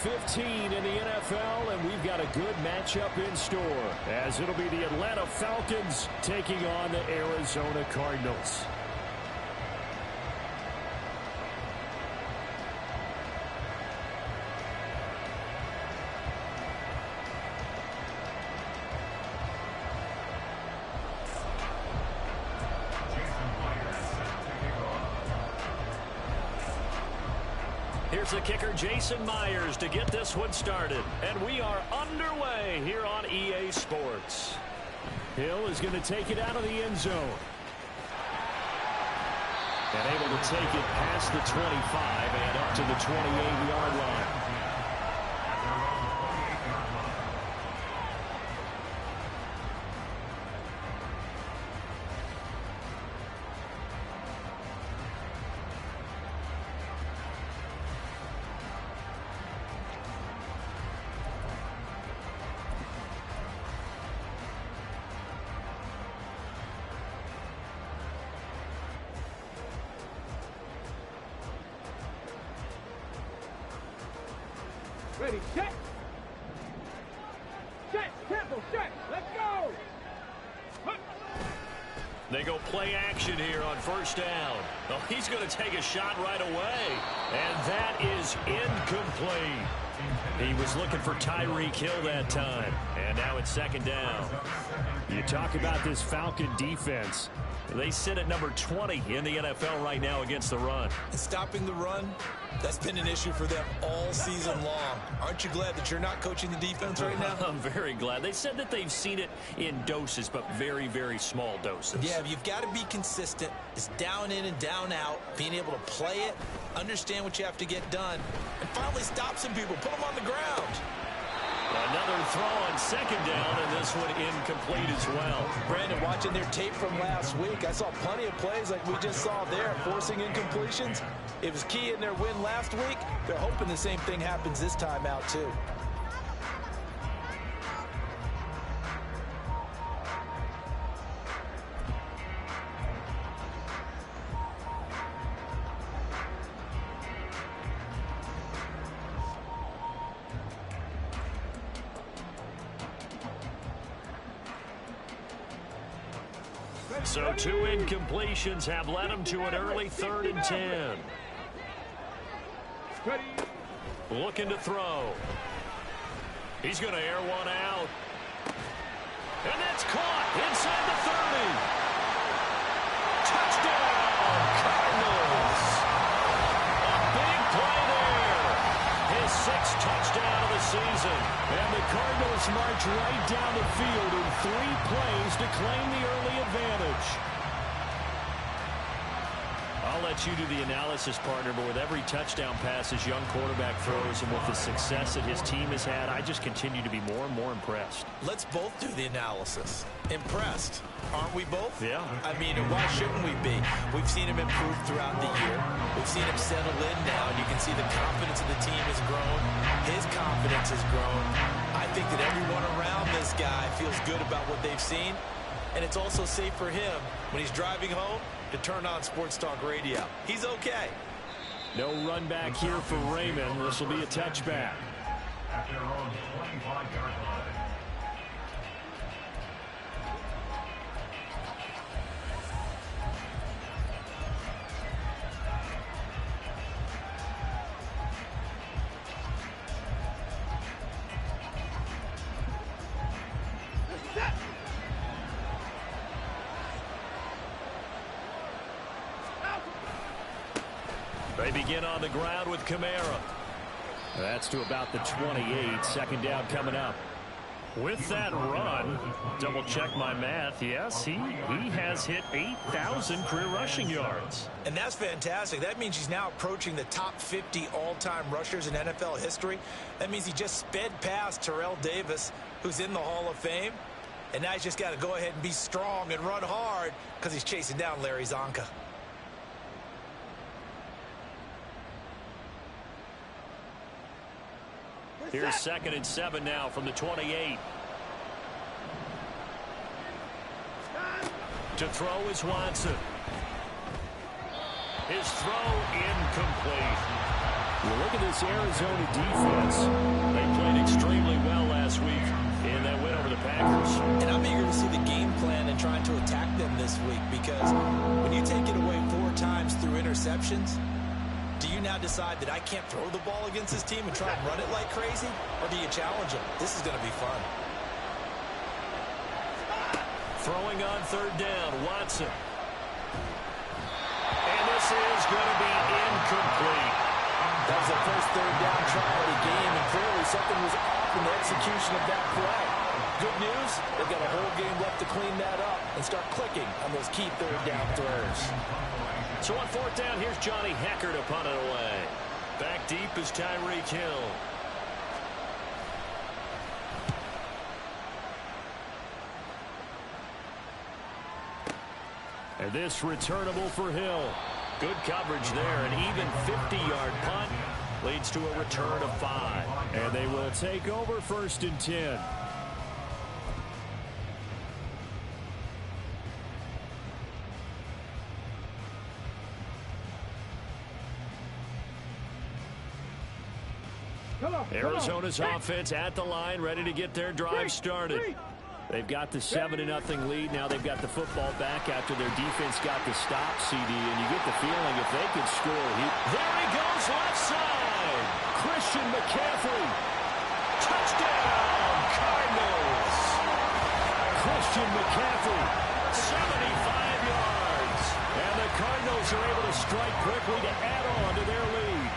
15 in the NFL, and we've got a good matchup in store, as it'll be the Atlanta Falcons taking on the Arizona Cardinals. Here's the kicker, Jason Myers, to get this one started. And we are underway here on EA Sports. Hill is going to take it out of the end zone. And able to take it past the 25 and up to the 28-yard line. Ready, set. Set, tempo, set. Let's go. They go play action here on first down. Oh, he's going to take a shot right away. And that is incomplete. He was looking for Tyreek Hill that time. And now it's second down. You talk about this Falcon defense. They sit at number 20 in the NFL right now against the run. And stopping the run, that's been an issue for them all season long. Aren't you glad that you're not coaching the defense right now? I'm very glad. They said that they've seen it in doses, but very, very small doses. Yeah, you've got to be consistent. It's down in and down out, being able to play it, understand what you have to get done, and finally stop some people, put them on the ground. Another throw on second down, and this one incomplete as well. Brandon, watching their tape from last week, I saw plenty of plays like we just saw there, forcing incompletions. It was key in their win last week. They're hoping the same thing happens this time out, too. So 2 incompletions have led him to an early 3rd and 10. Looking to throw. He's going to air one out. And that's caught inside the 30. Touchdown, Cardinals. A big play there. His 6th touchdown of the season. And the Cardinals march right down the field in 3 plays to claim the early advantage. I'll let you do the analysis, partner, but with every touchdown pass his young quarterback throws and with the success that his team has had, I just continue to be more and more impressed. Let's both do the analysis. Impressed. Aren't we both? Yeah. I mean, why shouldn't we be? We've seen him improve throughout the year. We've seen him settle in now, and you can see the confidence of the team has grown. His confidence has grown. I think that everyone around this guy feels good about what they've seen, and it's also safe for him when he's driving home to turn on Sports Talk Radio. He's okay. No run back here for Raymond. This will be a touchback. At their own 25-yard line. They begin on the ground with Kamara. That's to about the 28. Second down coming up. With that run, double check my math. Yes, he has hit 8,000 career rushing yards. And that's fantastic. That means he's now approaching the top 50 all-time rushers in NFL history. That means he just sped past Terrell Davis, who's in the Hall of Fame. And now he's just got to go ahead and be strong and run hard because he's chasing down Larry Zonka. Here's 2nd and 7 now from the 28. To throw is Watson. His throw incomplete. You look at this Arizona defense. decide that I can't throw the ball against this team and try and run it like crazy? Or do you challenge him? This is going to be fun. Throwing on third down, Watson. And this is going to be incomplete. That was the first third down try of the game, and clearly something was off in the execution of that play. Good news, they've got a whole game left to clean that up and start clicking on those key third down throws. So on fourth down, here's Johnny Hecker to punt it away. Back deep is Tyreek Hill. And this returnable for Hill. Good coverage there. An even 50-yard punt leads to a return of 5. And they will take over 1st and 10. Arizona's offense at the line, ready to get their drive started. They've got the 7-0 lead. Now they've got the football back after their defense got the stop, CD, and you get the feeling if they could score. There he goes, left side. Christian McCaffrey. Touchdown, Cardinals. Christian McCaffrey. 75 yards. And the Cardinals are able to strike quickly to add on to their lead.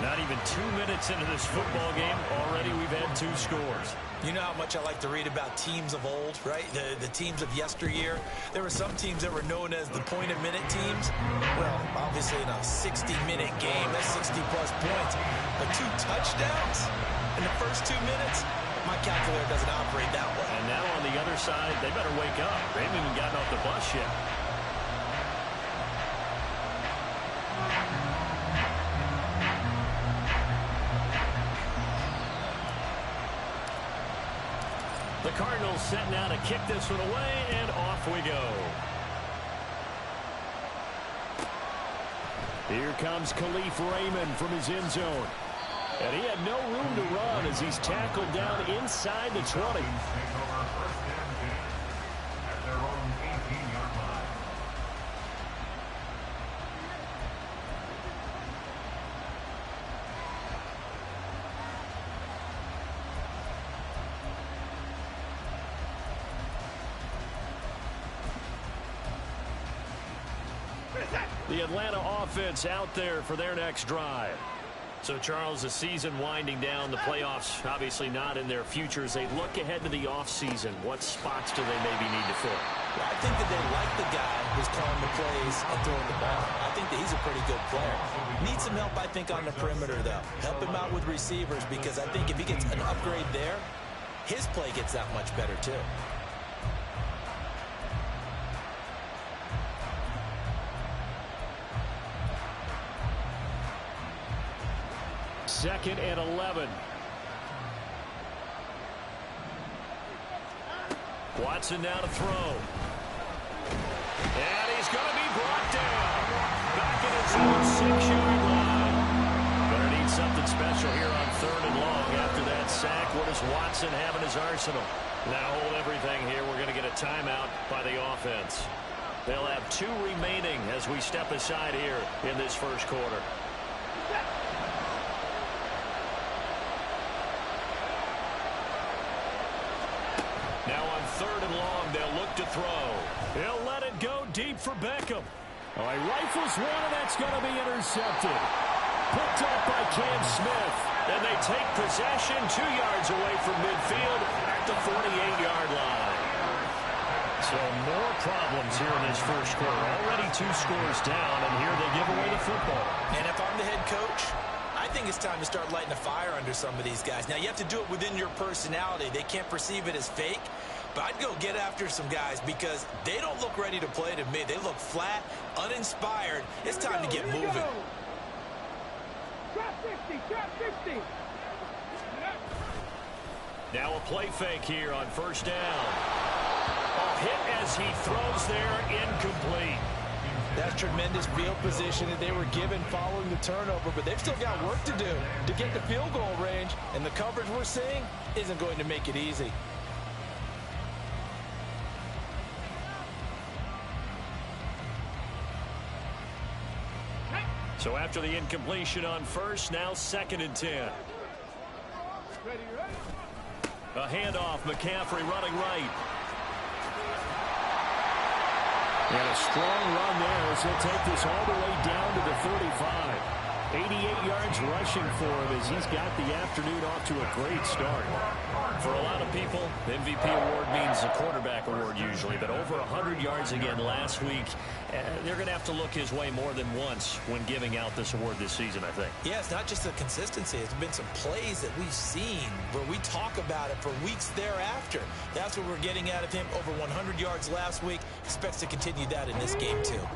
Not even 2 minutes into this football game, already we've had 2 scores. You know how much I like to read about teams of old, right? The teams of yesteryear. There were some teams that were known as the point-a-minute teams. Well, obviously in a 60-minute game, that's 60-plus points. But 2 touchdowns in the first 2 minutes? My calculator doesn't operate that way. And now on the other side, they better wake up. They haven't even gotten off the bus yet. The Cardinals set now to kick this one away, and off we go. Here comes Khalif Raymond from his end zone. And he had no room to run as he's tackled down inside the 20. Take over 1st and 10 at their own 18-yard line. The Atlanta offense out there for their next drive. So, Charles, the season winding down, the playoffs obviously not in their futures. They look ahead to the offseason. What spots do they maybe need to fill? Well, I think that they like the guy who's calling the plays and throwing the ball. I think that he's a pretty good player. Needs some help, I think, on the perimeter, though. Help him out with receivers, because I think if he gets an upgrade there, his play gets that much better, too. 2nd and 11. Watson now to throw. And he's going to be brought down. Back in his own 6-yard line. Better need something special here on 3rd and long after that sack. What does Watson have in his arsenal? Now hold everything here. We're going to get a timeout by the offense. They'll have 2 remaining as we step aside here in this first quarter. Now on 3rd and long, they'll look to throw. He'll let it go deep for Beckham. Oh, he rifles one, and that's going to be intercepted. Picked up by Cam Smith. Then they take possession 2 yards away from midfield at the 48-yard line. So more problems here in this first quarter. Already 2 scores down, and here they give away the football. And if I'm the head coach, I think it's time to start lighting a fire under some of these guys. Now, you have to do it within your personality. They can't perceive it as fake. But I'd go get after some guys because they don't look ready to play to me. They look flat, uninspired. It's time to get moving. Drop 50, drop 50. Now a play fake here on 1st down. A hit as he throws there, incomplete. That's tremendous field position that they were given following the turnover, but they've still got work to do to get the field goal range, and the coverage we're seeing isn't going to make it easy. So after the incompletion on first, now 2nd and 10. A handoff, McCaffrey running right. And a strong run there as he'll take this all the way down to the 35. 88 yards rushing for him as he's got the afternoon off to a great start. For a lot of people, the MVP award means a quarterback award usually, but over 100 yards again last week. They're going to have to look his way more than once when giving out this award this season, I think. Yeah, it's not just the consistency. It's been some plays that we've seen where we talk about it for weeks thereafter. That's what we're getting out of him. Over 100 yards last week. Expects to continue that in this game, too.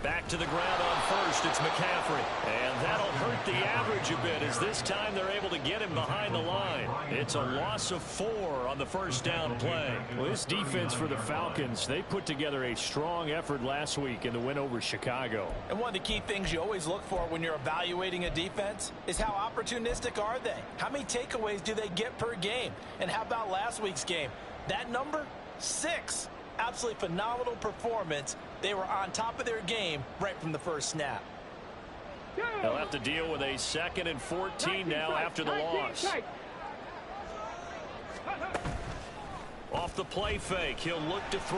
Back to the ground on first, it's McCaffrey. And that'll hurt the average a bit as this time they're able to get him behind the line. It's a loss of 4 on the first down play. Well, this defense for the Falcons, they put together a strong effort last week in the win over Chicago. And one of the key things you always look for when you're evaluating a defense is how opportunistic are they? How many takeaways do they get per game? And how about last week's game? That number? 6. Absolutely phenomenal performance. They were on top of their game right from the first snap. They'll have to deal with a 2nd and 14 now after the loss. Off the play fake, he'll look to throw.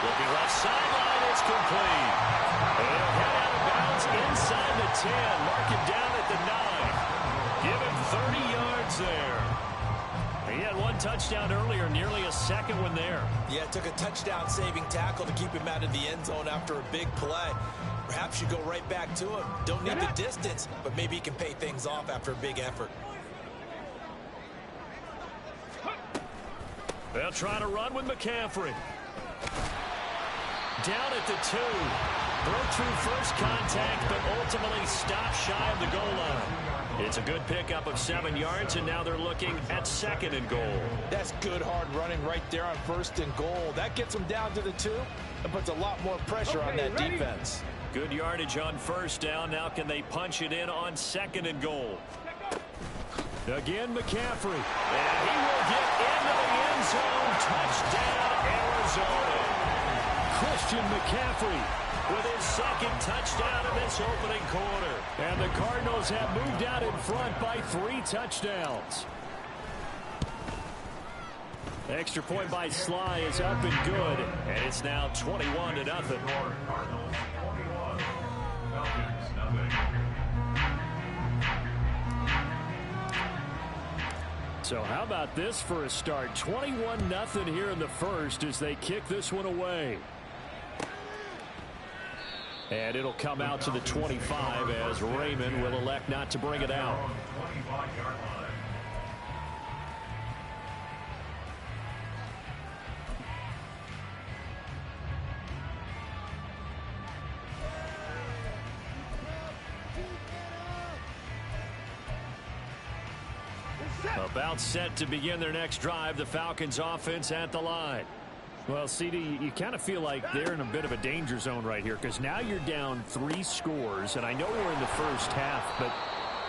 Looking left sideline, it's complete. And he'll head out of bounds inside the 10. Mark it down at the 9. Give him 30 yards there. He had 1 touchdown earlier, nearly a 2nd one there. Yeah, it took a touchdown-saving tackle to keep him out of the end zone after a big play. Perhaps you go right back to him. Don't need the distance, but maybe he can pay things off after a big effort. They'll try to run with McCaffrey. Down at the 2. Broke through first contact, but ultimately stopped shy of the goal line. It's a good pickup of 7 yards, and now they're looking at 2nd and goal. That's good hard running right there on 1st and goal. That gets them down to the 2 and puts a lot more pressure on that defense. Good yardage on first down. Now can they punch it in on 2nd and goal? Again, McCaffrey. And he will get into the end zone. Touchdown, Arizona. Christian McCaffrey with his 2nd touchdown in this opening quarter. And the Cardinals have moved out in front by 3 touchdowns. Extra point by Sly is up and good. And it's now 21-0. So how about this for a start? 21-0 here in the first as they kick this one away. And it'll come out to the 25 as Raymond will elect not to bring it out. About set to begin their next drive, the Falcons offense at the line. Well, CD, you kind of feel like they're in a bit of a danger zone right here because now you're down 3 scores, and I know we're in the first half, but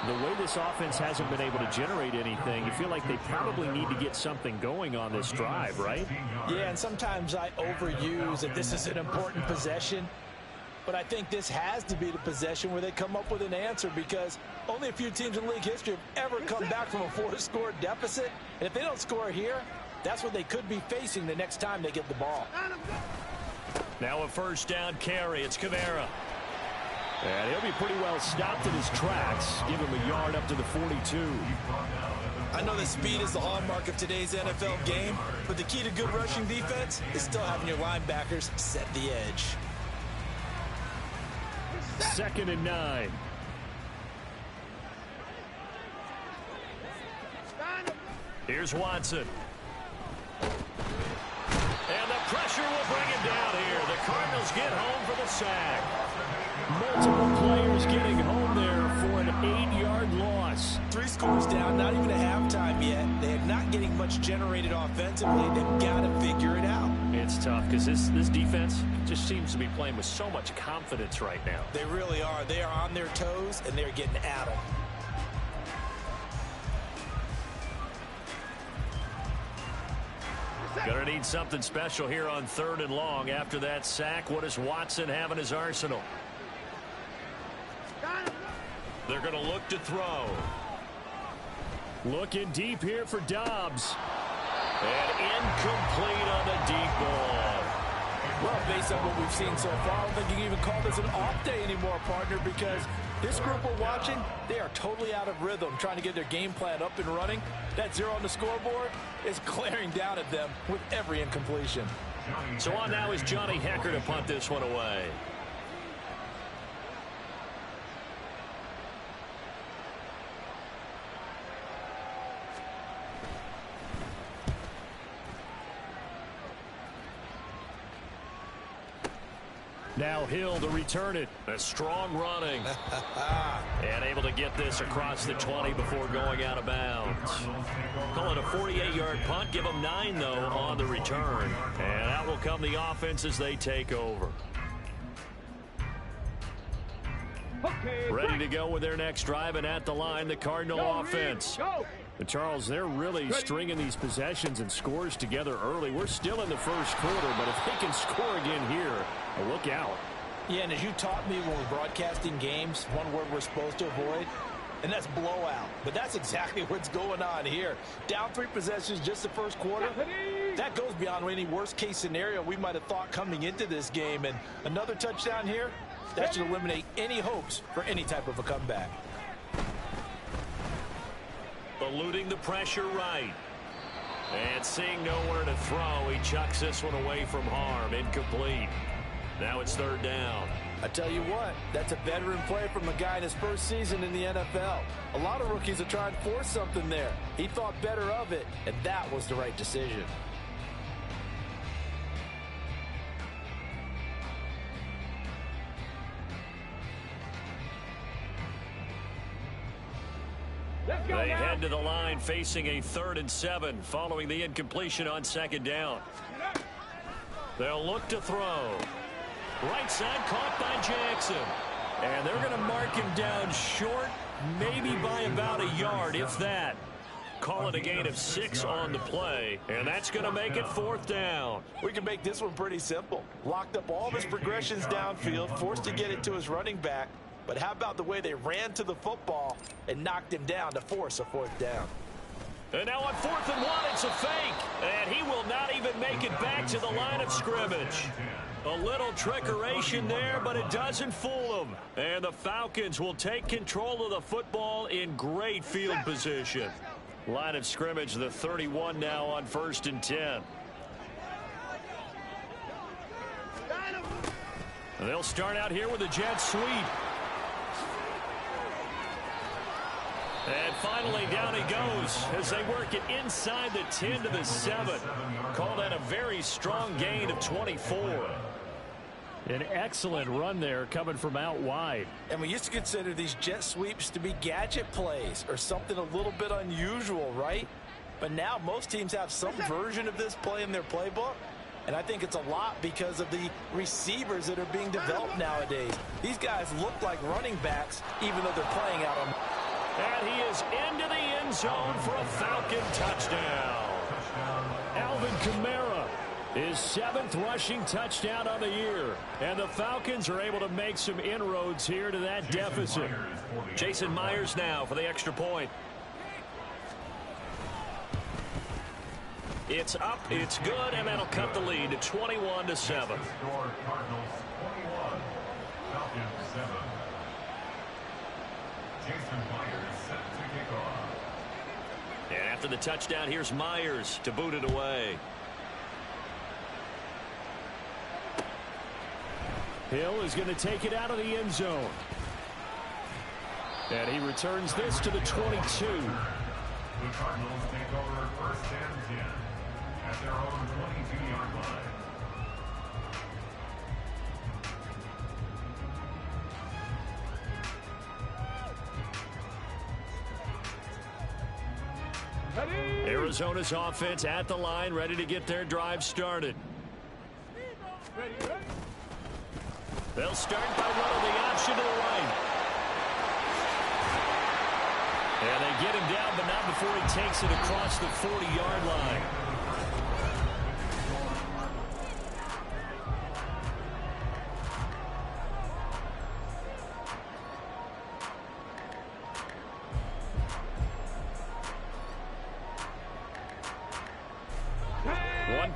the way this offense hasn't been able to generate anything, you feel like they probably need to get something going on this drive, right? Yeah, and sometimes I overuse that this is an important possession, but I think this has to be the possession where they come up with an answer because only a few teams in league history have ever come back from a 4-score deficit, and if they don't score here, that's what they could be facing the next time they get the ball. Now a first down carry. It's Kamara. And he'll be pretty well stopped in his tracks. Give him a yard up to the 42. I know that speed is the hallmark of today's NFL game, but the key to good rushing defense is still having your linebackers set the edge. 2nd and 9. Here's Watson. And the pressure will bring him down here. The Cardinals get home for the sack. Multiple players getting home there for an 8-yard loss. 3 scores down, not even a halftime yet. They're not getting much generated offensively. They've got to figure it out. It's tough because this defense just seems to be playing with so much confidence right now. They really are. They are on their toes, and they're getting at them. Going to need something special here on 3rd and long. After that sack, what does Watson have in his arsenal? They're going to look to throw. Looking deep here for Dobbs. And incomplete on the deep ball. Well, based on what we've seen so far, I don't think you can even call this an off day anymore, partner, because this group we're watching, they are totally out of rhythm, trying to get their game plan up and running. That 0 on the scoreboard is glaring down at them with every incompletion. So on now is Johnny Hecker to punt this one away. Now Hill to return it. A strong running. And able to get this across the 20 before going out of bounds. Call it a 48-yard punt. Give them 9, though, on the return. And out will come the offense as they take over. Ready to go with their next drive, and at the line, the Cardinal offense. But Charles, they're really stringing these possessions and scores together early. We're still in the first quarter, but if they can score again here, look out. Yeah, and as you taught me when we're broadcasting games, one word we're supposed to avoid, and that's blowout. But that's exactly what's going on here. Down 3 possessions just the first quarter. That goes beyond any worst-case scenario we might have thought coming into this game. And another touchdown here, that should eliminate any hopes for any type of a comeback. Eluding the pressure right. And seeing nowhere to throw, he chucks this one away from harm. Incomplete. Now it's 3rd down. I tell you what, that's a veteran play from a guy in his first season in the NFL. A lot of rookies are trying to force something there. He thought better of it, and that was the right decision. They head to the line facing a 3rd and 7 following the incompletion on 2nd down. They'll look to throw. Right side caught by Jackson. And they're going to mark him down short, maybe by about a yard, if that. Call it a gain of 6 on the play, and that's going to make it 4th down. We can make this one pretty simple. Locked up all of his progressions downfield, forced to get it to his running back. But how about the way they ran to the football and knocked him down to force a 4th down? And now on 4th and 1, it's a fake. And he will not even make it back to the line of scrimmage. A little trickeration there, but it doesn't fool them. And the Falcons will take control of the football in great field position. Line of scrimmage, the 31 now on 1st and 10. They'll start out here with a jet sweep. And finally, down he goes as they work it inside the 10 to the 7. Call that a very strong gain of 24. An excellent run there coming from out wide. And we used to consider these jet sweeps to be gadget plays or something a little bit unusual, right? But now most teams have some version of this play in their playbook. And I think it's a lot because of the receivers that are being developed nowadays. These guys look like running backs even though they're playing out on. And he is into the end zone for a Falcon touchdown. Alvin Kamara, his 7th rushing touchdown on the year. And the Falcons are able to make some inroads here to that deficit. Jason Myers now for the extra point. It's up, it's good, and that'll cut the lead to 21 to 7. Cardinals 21, Falcons 7. Jason Myers set to kick off. And after the touchdown, here's Myers to boot it away. Hill is going to take it out of the end zone. And he returns this to the 22. The Cardinals take over 1st and 10 at their own 22-yard line. Arizona's offense at the line, ready to get their drive started. They'll start by running the option to the right. And they get him down, but not before he takes it across the 40-yard line.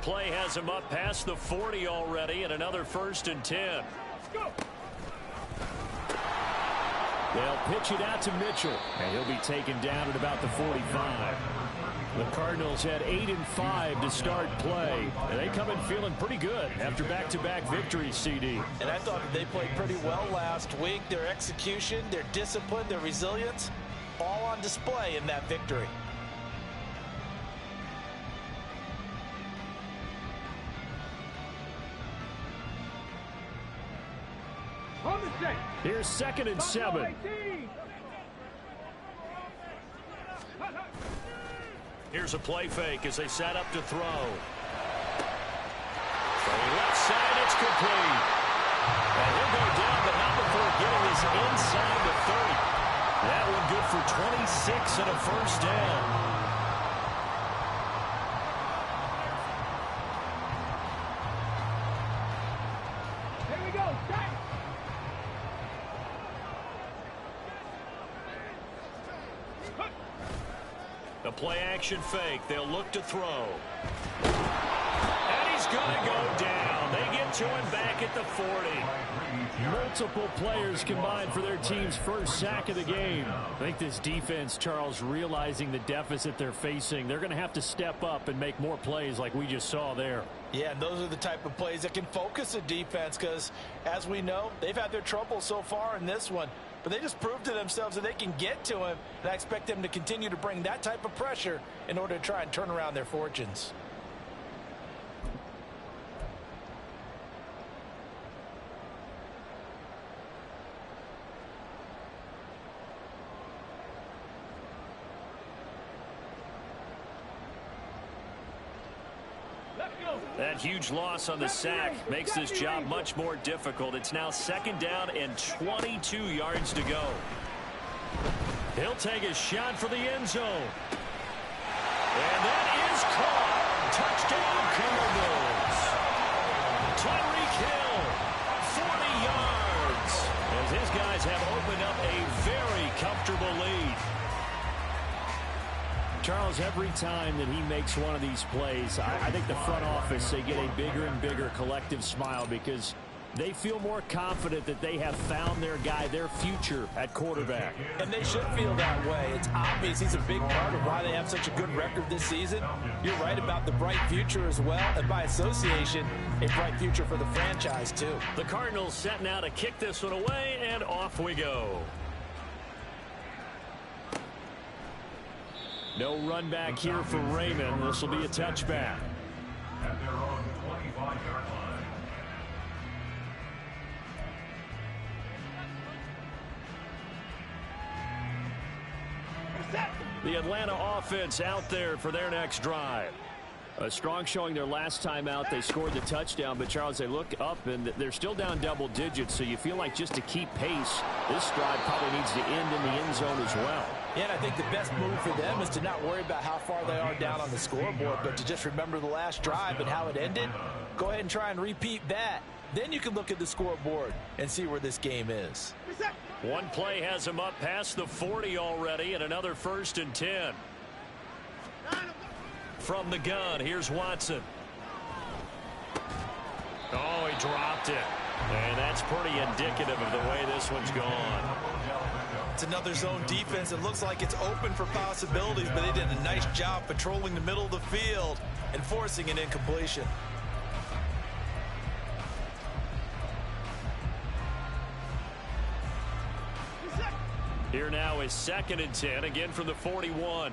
play has him up past the 40 already, and another 1st and 10. They'll pitch it out to Mitchell, and he'll be taken down at about the 45. The Cardinals had 8-5 to start play, and they come in feeling pretty good after back-to-back victories, CD. And I thought that they played pretty well last week. Their execution, their discipline, their resilience, all on display in that victory. Here's 2nd and 7. Here's a play fake as they set up to throw. From the left side, it's complete. And he'll go down, but not before getting his inside the 30. That one good for 26 and a 1st down. Here we go. Start. The play action fake. They'll look to throw. And he's going to go down. They get to him back at the 40. Multiple players combined for their team's first sack of the game. I think this defense, Charles, realizing the deficit they're facing, they're going to have to step up and make more plays like we just saw there. Yeah, and those are the type of plays that can focus a defense because, as we know, they've had their trouble so far in this one. But they just proved to themselves that they can get to him, and I expect them to continue to bring that type of pressure in order to try and turn around their fortunes. That huge loss on the sack makes this job much more difficult. It's now 2nd down and 22 yards to go. He'll take a shot for the end zone. And that is caught. Touchdown, Cardinals. Tyreek Hill, 40 yards. As his guys have opened up a very comfortable lead. Charles, every time that he makes one of these plays, I think the front office, they get a bigger and bigger collective smile because they feel more confident that they have found their guy, their future at quarterback. And they should feel that way. It's obvious he's a big part of why they have such a good record this season. You're right about the bright future as well, and by association, a bright future for the franchise too. The Cardinals set now to kick this one away, and off we go. No run back here for Raymond. This will be a touchback. At their own 25-yard line. The Atlanta offense out there for their next drive. A strong showing their last time out. They scored the touchdown, but Charles, they look up and they're still down double digits, so you feel like just to keep pace, this drive probably needs to end in the end zone as well. Yeah, and I think the best move for them is to not worry about how far they are down on the scoreboard, but to just remember the last drive and how it ended. Go ahead and try and repeat that. Then you can look at the scoreboard and see where this game is. One play has him up past the 40 already, and another 1st and 10. From the gun, here's Watson. Oh, he dropped it. And that's pretty indicative of the way this one's gone. It's another zone defense. It looks like it's open for possibilities, but they did a nice job patrolling the middle of the field and forcing an incompletion. Here now is 2nd and 10, again from the 41.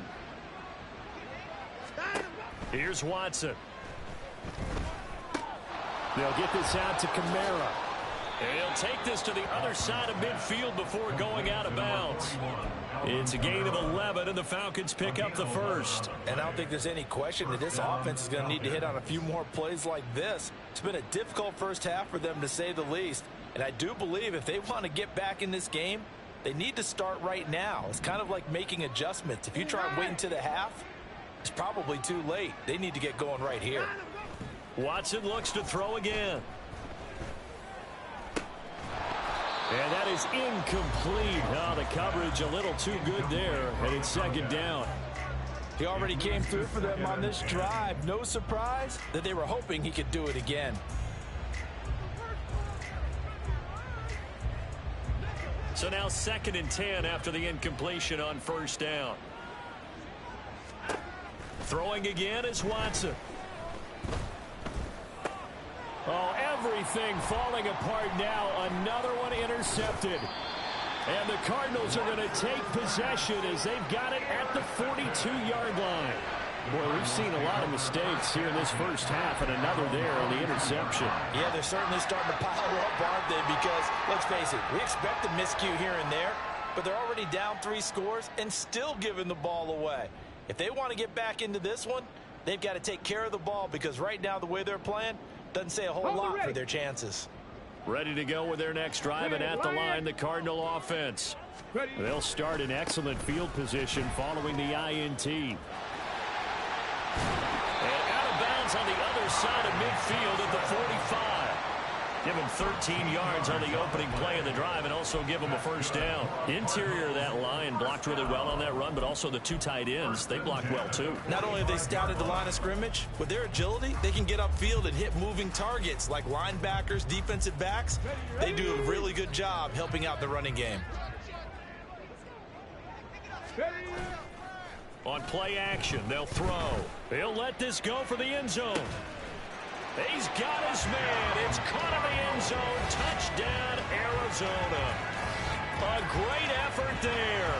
Here's Watson. They'll get this out to Kamara. And he'll take this to the other side of midfield before going out of bounds. It's a gain of 11, and the Falcons pick up the first. And I don't think there's any question that this offense is going to need to hit on a few more plays like this. It's been a difficult first half for them, to say the least. And I do believe if they want to get back in this game, they need to start right now. It's kind of like making adjustments. If you try and wait until the half, it's probably too late. They need to get going right here. Watson looks to throw again. And that is incomplete. Oh, the coverage a little too good there, and it's 2nd down. He already came through for them on this drive. No surprise that they were hoping he could do it again. So now 2nd and 10 after the incompletion on 1st down. Throwing again is Watson. Oh, everything falling apart now. Another one intercepted. And the Cardinals are going to take possession as they've got it at the 42-yard line. Boy, we've seen a lot of mistakes here in this first half, and another there on the interception. Yeah, they're certainly starting to pile up, aren't they? Because, let's face it, we expect a miscue here and there, but they're already down 3 scores and still giving the ball away. If they want to get back into this one, they've got to take care of the ball, because right now the way they're playing doesn't say a whole lot for their chances. Ready to go with their next drive, and at the line, the Cardinal offense. They'll start in excellent field position following the INT. And out of bounds on the other side of midfield at the 45. Give him 13 yards on the opening play of the drive and also give him a 1st down. Interior of that line blocked really well on that run, but also the 2 tight ends, they blocked well too. Not only have they scouted the line of scrimmage, with their agility, they can get upfield and hit moving targets like linebackers, defensive backs. They do a really good job helping out the running game. On play action, they'll throw. He'll let this go for the end zone. He's got his man. It's caught in the end zone. Touchdown, Arizona. A great effort there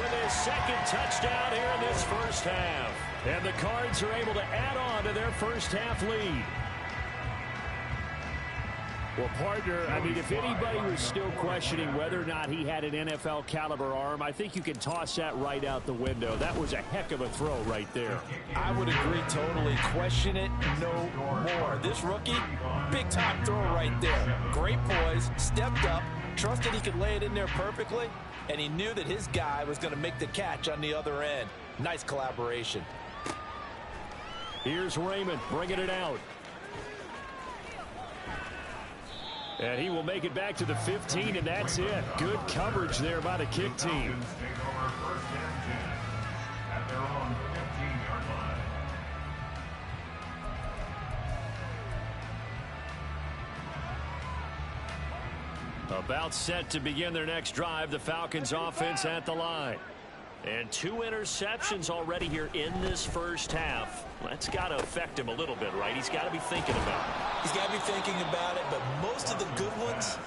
with his 2nd touchdown here in this first half. And the Cards are able to add on to their first half lead. Well, partner, I mean, if anybody was still questioning whether or not he had an NFL caliber arm, I think you can toss that right out the window. That was a heck of a throw right there. I would agree totally. Question it no more. This rookie, big time throw right there. Great poise, stepped up, trusted he could lay it in there perfectly, and he knew that his guy was going to make the catch on the other end. Nice collaboration. Here's Raymond bringing it out. And he will make it back to the 15, and that's it. Good coverage there by the kick team. About set to begin their next drive, the Falcons offense at the line. And 2 interceptions already here in this first half. That's got to affect him a little bit, right? He's got to be thinking about it. He's got to be thinking about it, but most of the good ones,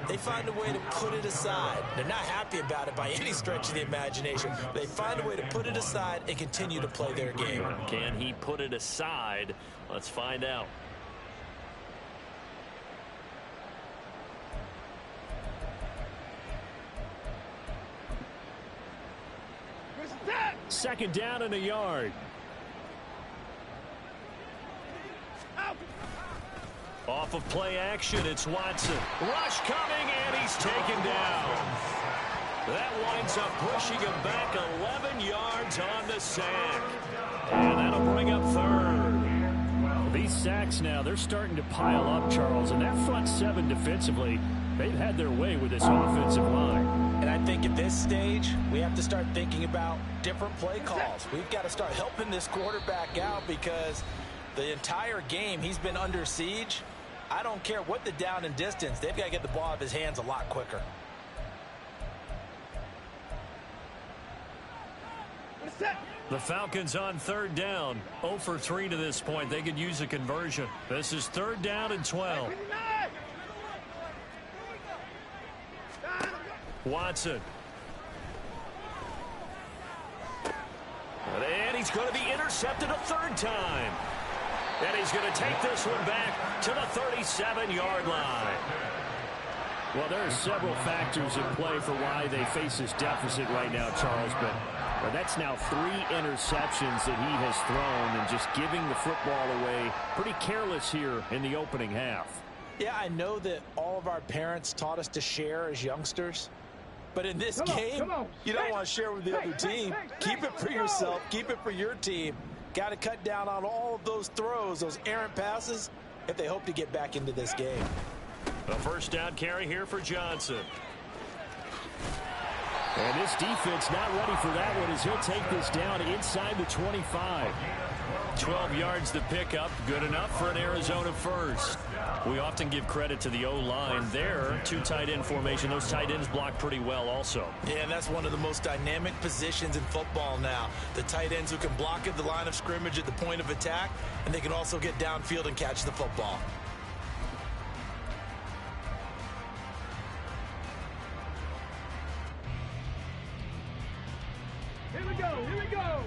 they find a way to put it aside. They're not happy about it by any stretch of the imagination. They find a way to put it aside and continue to play their game. Can he put it aside? Let's find out. Second down and a yard. Off of play action, it's Watson. Rush coming, and he's taken down. That winds up pushing him back 11 yards on the sack. And that'll bring up 3rd. These sacks now, they're starting to pile up, Charles. And that front 7 defensively, they've had their way with this offensive line. And I think at this stage, we have to start thinking about different play calls. We've got to start helping this quarterback out because the entire game he's been under siege. I don't care what the down and distance. They've got to get the ball out of his hands a lot quicker. The Falcons on 3rd down. 0 for 3 to this point. They could use a conversion. This is 3rd down and 12. Watson. And he's going to be intercepted a 3rd time. And he's going to take this one back to the 37-yard line. Well, there are several factors in play for why they face this deficit right now, Charles, but that's now 3 interceptions that he has thrown and just giving the football away. Pretty careless here in the opening half. Yeah, I know that all of our parents taught us to share as youngsters, but in this game, you don't want to share with the other team. Keep it for yourself. Keep it for your team. Got to cut down on all of those throws, those errant passes, if they hope to get back into this game. A 1st down carry here for Johnson. And this defense not ready for that one as he'll take this down inside the 25. 12 yards to pick up. Good enough for an Arizona first. We often give credit to the O-line there. Two tight end formation. Those tight ends block pretty well also. Yeah, and that's one of the most dynamic positions in football now. The tight ends who can block at the line of scrimmage at the point of attack, and they can also get downfield and catch the football. Here we go, here we go.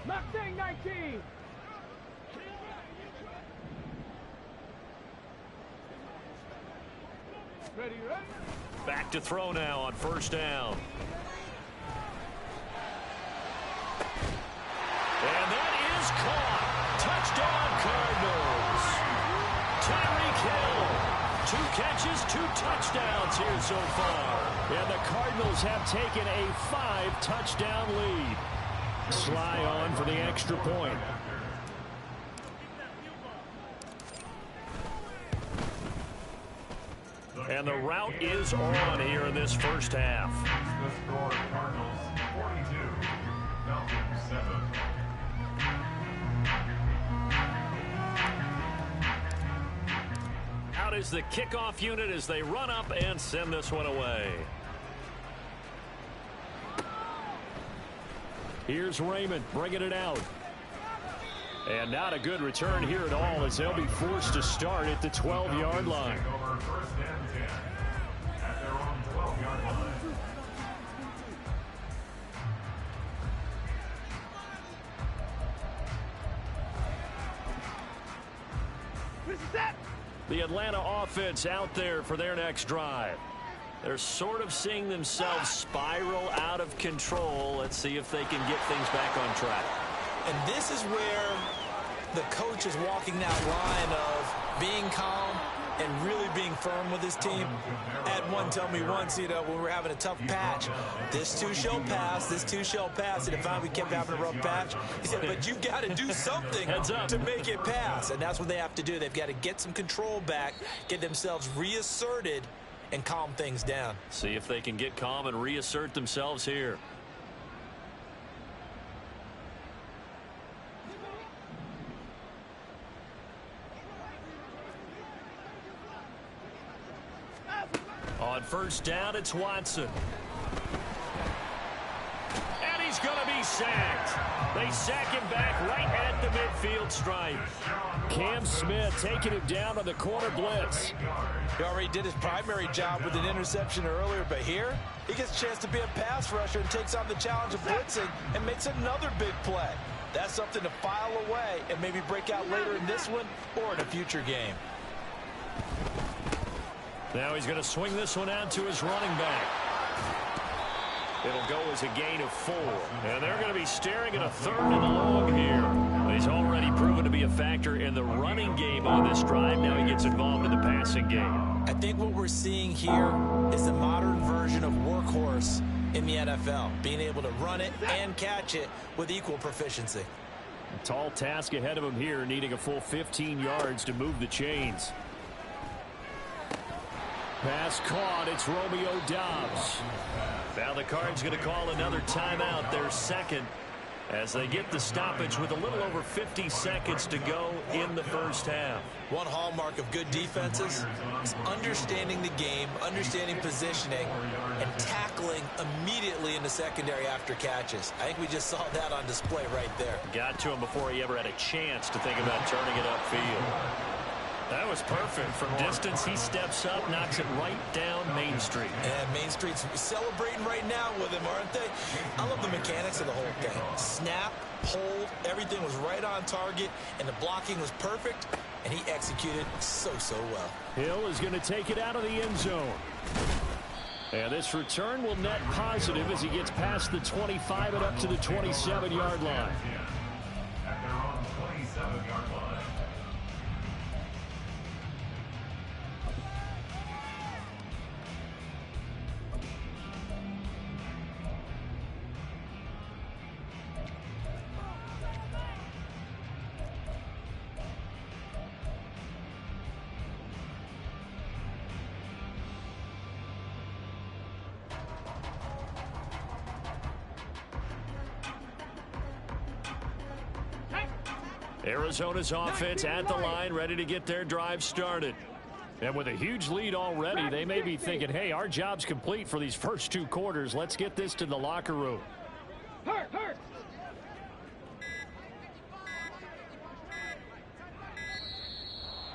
Mustang 19. Ready, ready? Back to throw now on first down. And that is caught. Touchdown, Cardinals. Tyreek Hill. 2 catches, 2 touchdowns here so far. And the Cardinals have taken a 5-touchdown lead. Sly on for the extra point. And the route is on here in this first half. The score, Cardinals 42, Falcons 7. Out is the kickoff unit as they run up and send this one away. Here's Raymond bringing it out. And not a good return here at all as they'll be forced to start at the 12-yard line. Over first and 10 at their own 12-yard line. The Atlanta offense out there for their next drive. They're sort of seeing themselves spiral out of control. Let's see if they can get things back on track. And this is where the coach is walking that line of being calm and really being firm with his team. Had one tell me once, you know, when we were having a tough patch, this too shall pass, this too shall pass. And if we kept having a rough patch, he said, but you've got to do something to make it pass. And that's what they have to do. They've got to get some control back, get themselves reasserted, and calm things down. See if they can get calm and reassert themselves here. On first down, it's Watson. And he's going to be sacked. They sack him back right at the midfield stripe. Cam Smith taking him down on the corner blitz. He already did his primary job with an interception earlier, but here he gets a chance to be a pass rusher and takes on the challenge of blitzing and makes another big play. That's something to file away and maybe break out later in this one or in a future game. Now he's going to swing this one out to his running back. It'll go as a gain of 4. And they're going to be staring at a 3rd and long here. He's already proven to be a factor in the running game on this drive. Now he gets involved in the passing game. I think what we're seeing here is the modern version of workhorse in the NFL. Being able to run it and catch it with equal proficiency. A tall task ahead of him here, needing a full 15 yards to move the chains. Pass caught. It's Romeo Doubs. Now the Cards going to call another timeout, their second, as they get the stoppage with a little over 50 seconds to go in the first half. One hallmark of good defenses is understanding the game, understanding positioning, and tackling immediately in the secondary after catches. I think we just saw that on display right there. Got to him before he ever had a chance to think about turning it upfield. That was perfect. From distance, he steps up, knocks it right down Main Street. And Main Street's celebrating right now with him, aren't they? I love the mechanics of the whole thing. Snap, hold, everything was right on target, and the blocking was perfect, and he executed so well. Hill is going to take it out of the end zone. And this return will net positive as he gets past the 25 and up to the 27-yard line. At their own 27-yard line. Arizona's offense at the line, ready to get their drive started. And with a huge lead already, they may be thinking, hey, our job's complete for these first 2 quarters. Let's get this to the locker room. Hurt.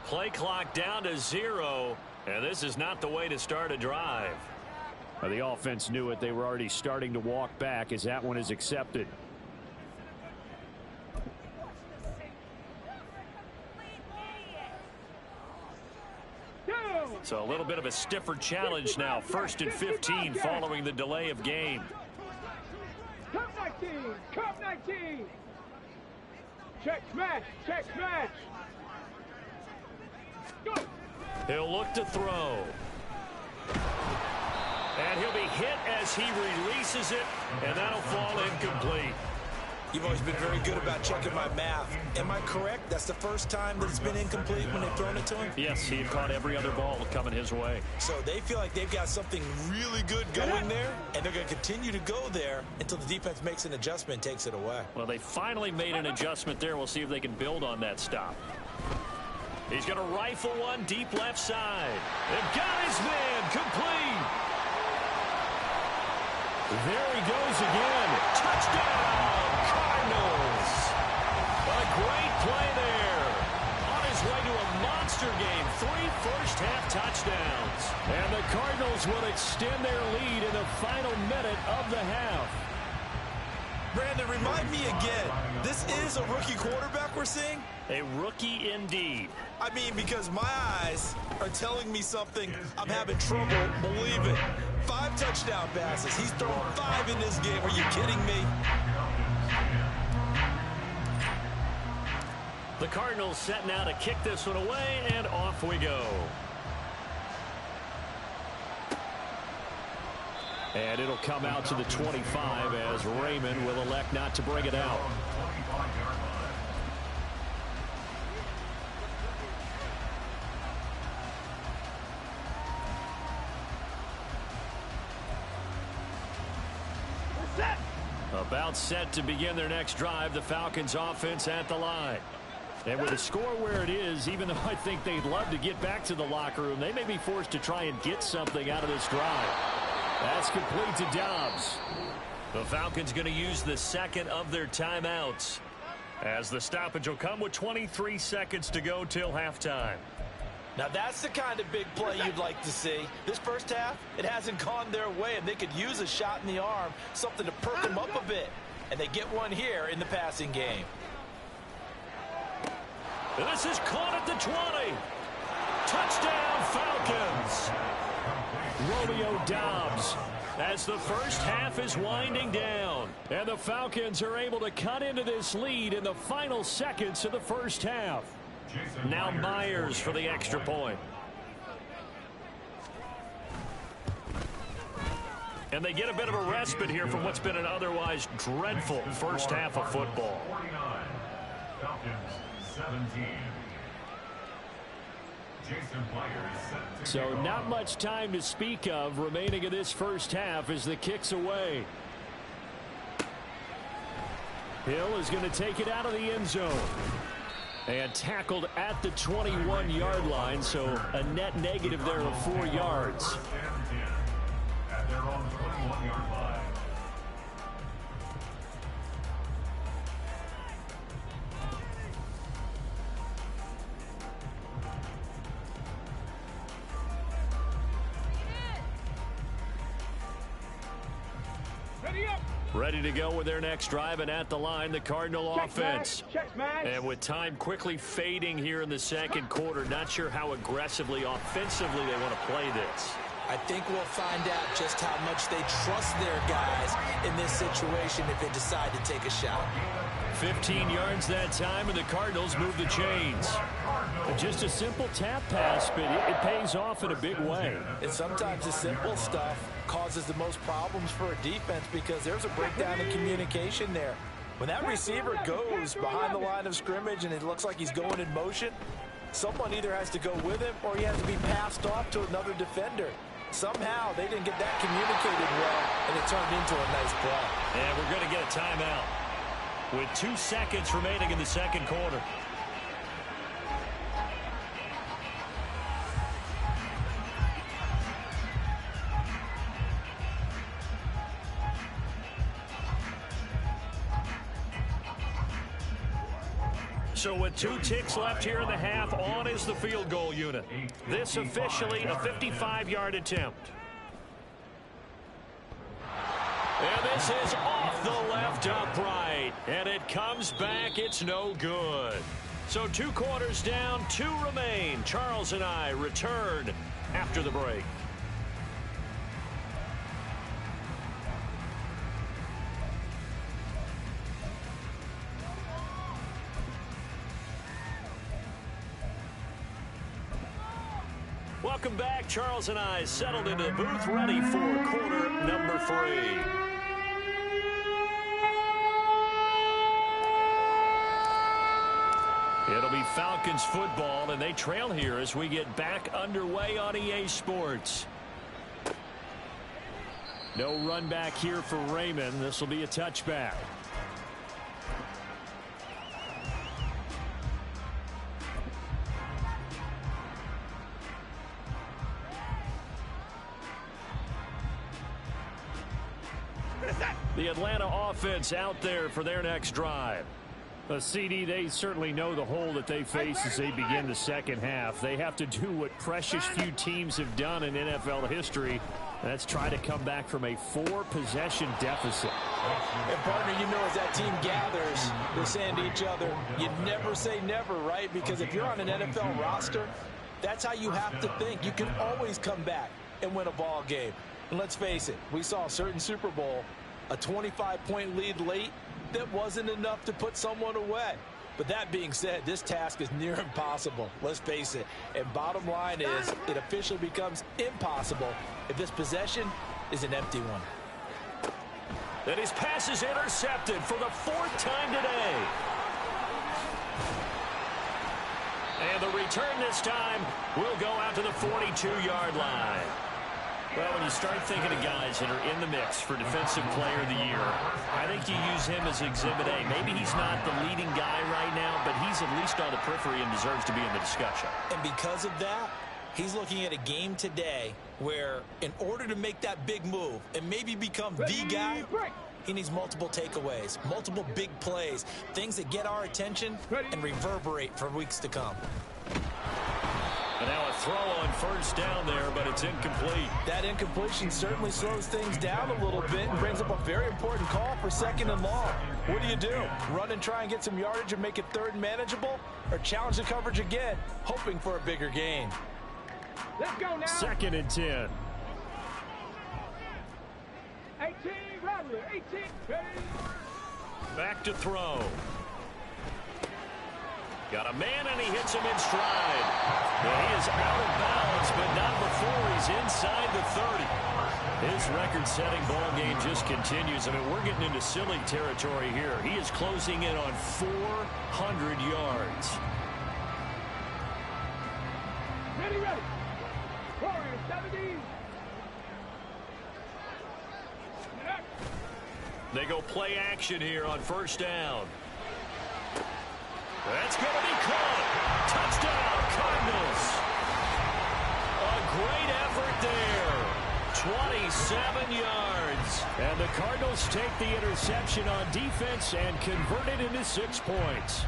Play clock down to 0, and this is not the way to start a drive. The offense knew it. They were already starting to walk back as that one is accepted. So a little bit of a stiffer challenge now. 1st and 15 following the delay of game. Cup 19. Check smash. Go. He'll look to throw. And he'll be hit as he releases it, and that'll fall incomplete. You've always been very good about checking my math. Am I correct? That's the first time that it's been incomplete when they've thrown it to him? Yes, he had caught every other ball coming his way. So they feel like they've got something really good going there, and they're going to continue to go there until the defense makes an adjustment and takes it away. Well, they finally made an adjustment there. We'll see if they can build on that stop. He's going to rifle one deep left side. They've got his man complete. There he goes again. Touchdown, Cardinals. A great play there. On his way to a monster game. 3 first-half touchdowns. And the Cardinals will extend their lead in the final minute of the half. Brandon, remind me again, this is a rookie quarterback we're seeing? A rookie indeed. I mean, because my eyes are telling me something I'm having trouble believing. 5 touchdown passes. He's thrown 5 in this game. Are you kidding me? The Cardinals set now to kick this one away, and off we go. And it'll come out to the 25 as Raymond will elect not to bring it out. About set to begin their next drive, the Falcons offense at the line. And with the score where it is, even though I think they'd love to get back to the locker room, they may be forced to try and get something out of this drive. That's complete to Dobbs. The Falcons going to use the second of their timeouts, as the stoppage will come with 23 seconds to go till halftime. Now that's the kind of big play you'd like to see. This first half, it hasn't gone their way, and they could use a shot in the arm, something to perk them up a bit. And they get one here in the passing game. And this is caught at the 20. Touchdown, Falcons. Romeo Dobbs as the first half is winding down. And the Falcons are able to cut into this lead in the final seconds of the first half. Now Myers for the extra point. And they get a bit of a respite here from what's been an otherwise dreadful first half of football. 49, Falcons 17. Jason Myers set to So kick not off. much time to speak of remaining in this first half as the kick's away. Hill is going to take it out of the end zone. And tackled at the 21-yard line, so a net negative there of 4 yards. First and 10 at their own 21-yard line. Ready up. Ready to go with their next drive, and at the line, the Cardinal offense. Check smash. And with time quickly fading here in the second quarter, not sure how aggressively, offensively they want to play this. I think we'll find out just how much they trust their guys in this situation if they decide to take a shot. 15 yards that time, and the Cardinals move the chains. Just a simple tap pass, but it pays off in a big way. And sometimes the simple stuff causes the most problems for a defense because there's a breakdown in communication there. When that receiver goes behind the line of scrimmage and it looks like he's going in motion, someone either has to go with him or he has to be passed off to another defender. Somehow they didn't get that communicated well, and it turned into a nice play. And we're going to get a timeout with 2 seconds remaining in the second quarter. So with 2 ticks left here in the half, on is the field goal unit. This officially a 55-yard attempt. And this is off the left upright. And it comes back. It's no good. So 2 quarters down, 2 remain. Charles and I return after the break. Welcome back. Charles and I settled into the booth, ready for quarter number 3. It'll be Falcons football, and they trail here as we get back underway on EA Sports. No run back here for Raymond. This will be a touchback. The Atlanta offense out there for their next drive. CD, they certainly know the hole that they face as they begin the second half. They have to do what precious few teams have done in NFL history. That's try to come back from a 4-possession deficit. And partner, you know, as that team gathers, they're saying to each other, you never say never, right? Because if you're on an NFL roster, that's how you have to think. You can always come back and win a ball game. And let's face it, we saw a certain Super Bowl, a 25-point lead late, that wasn't enough to put someone away. But that being said, this task is near impossible. Let's face it. And bottom line is, it officially becomes impossible if this possession is an empty one. And his pass is intercepted for the 4th time today. And the return this time will go out to the 42-yard line. Well, when you start thinking of guys that are in the mix for Defensive Player of the Year, I think you use him as Exhibit A. Maybe he's not the leading guy right now, but he's at least on the periphery and deserves to be in the discussion. And because of that, he's looking at a game today where in order to make that big move and maybe become the guy, he needs multiple takeaways, multiple big plays, things that get our attention and reverberate for weeks to come. And now a throw on 1st down there, but it's incomplete. That incompletion certainly slows things down a little bit and brings up a very important call for 2nd and long. What do? Run and try and get some yardage and make it 3rd and manageable, or challenge the coverage again, hoping for a bigger gain? Let's go now. 2nd and 10. 18, Rattler, 18, ready. Back to throw. Got a man, and he hits him in stride. Well, he is out of bounds, but not before he's inside the 30. His record-setting ball game just continues. I mean, we're getting into silly territory here. He is closing in on 400 yards. Ready. Warriors, 70. They go play action here on 1st down. That's going to be caught. Touchdown, Cardinals. A great effort there. 27 yards. And the Cardinals take the interception on defense and convert it into 6 points.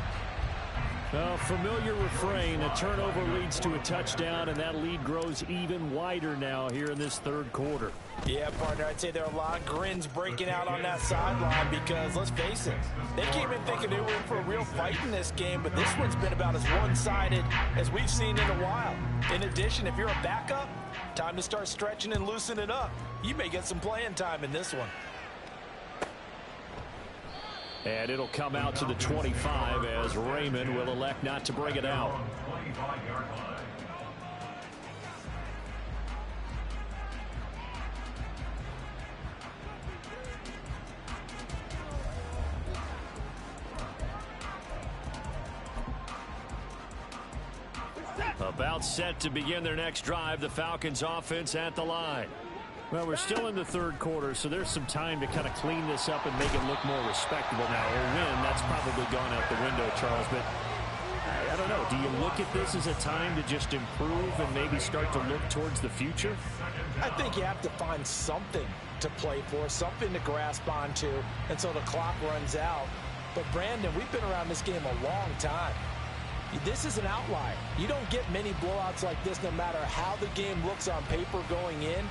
A familiar refrain. A turnover leads to a touchdown, and that lead grows even wider now here in this 3rd quarter. Yeah, partner, I'd say there are a lot of grins breaking out on that sideline because, let's face it, they came in thinking they were in for a real fight in this game, but this one's been about as one-sided as we've seen in a while. In addition, if you're a backup, time to start stretching and loosening up. You may get some playing time in this one. And it'll come out to the 25 as Raymond will elect not to bring it out. About set to begin their next drive, the Falcons offense at the line. Well, we're still in the 3rd quarter, so there's some time to kind of clean this up and make it look more respectable now. A win, that's probably gone out the window, Charles, but I don't know. Do you look at this as a time to just improve and maybe start to look towards the future? I think you have to find something to play for, something to grasp onto until the clock runs out. But, Brandon, we've been around this game a long time. This is an outlier. You don't get many blowouts like this no matter how the game looks on paper going in.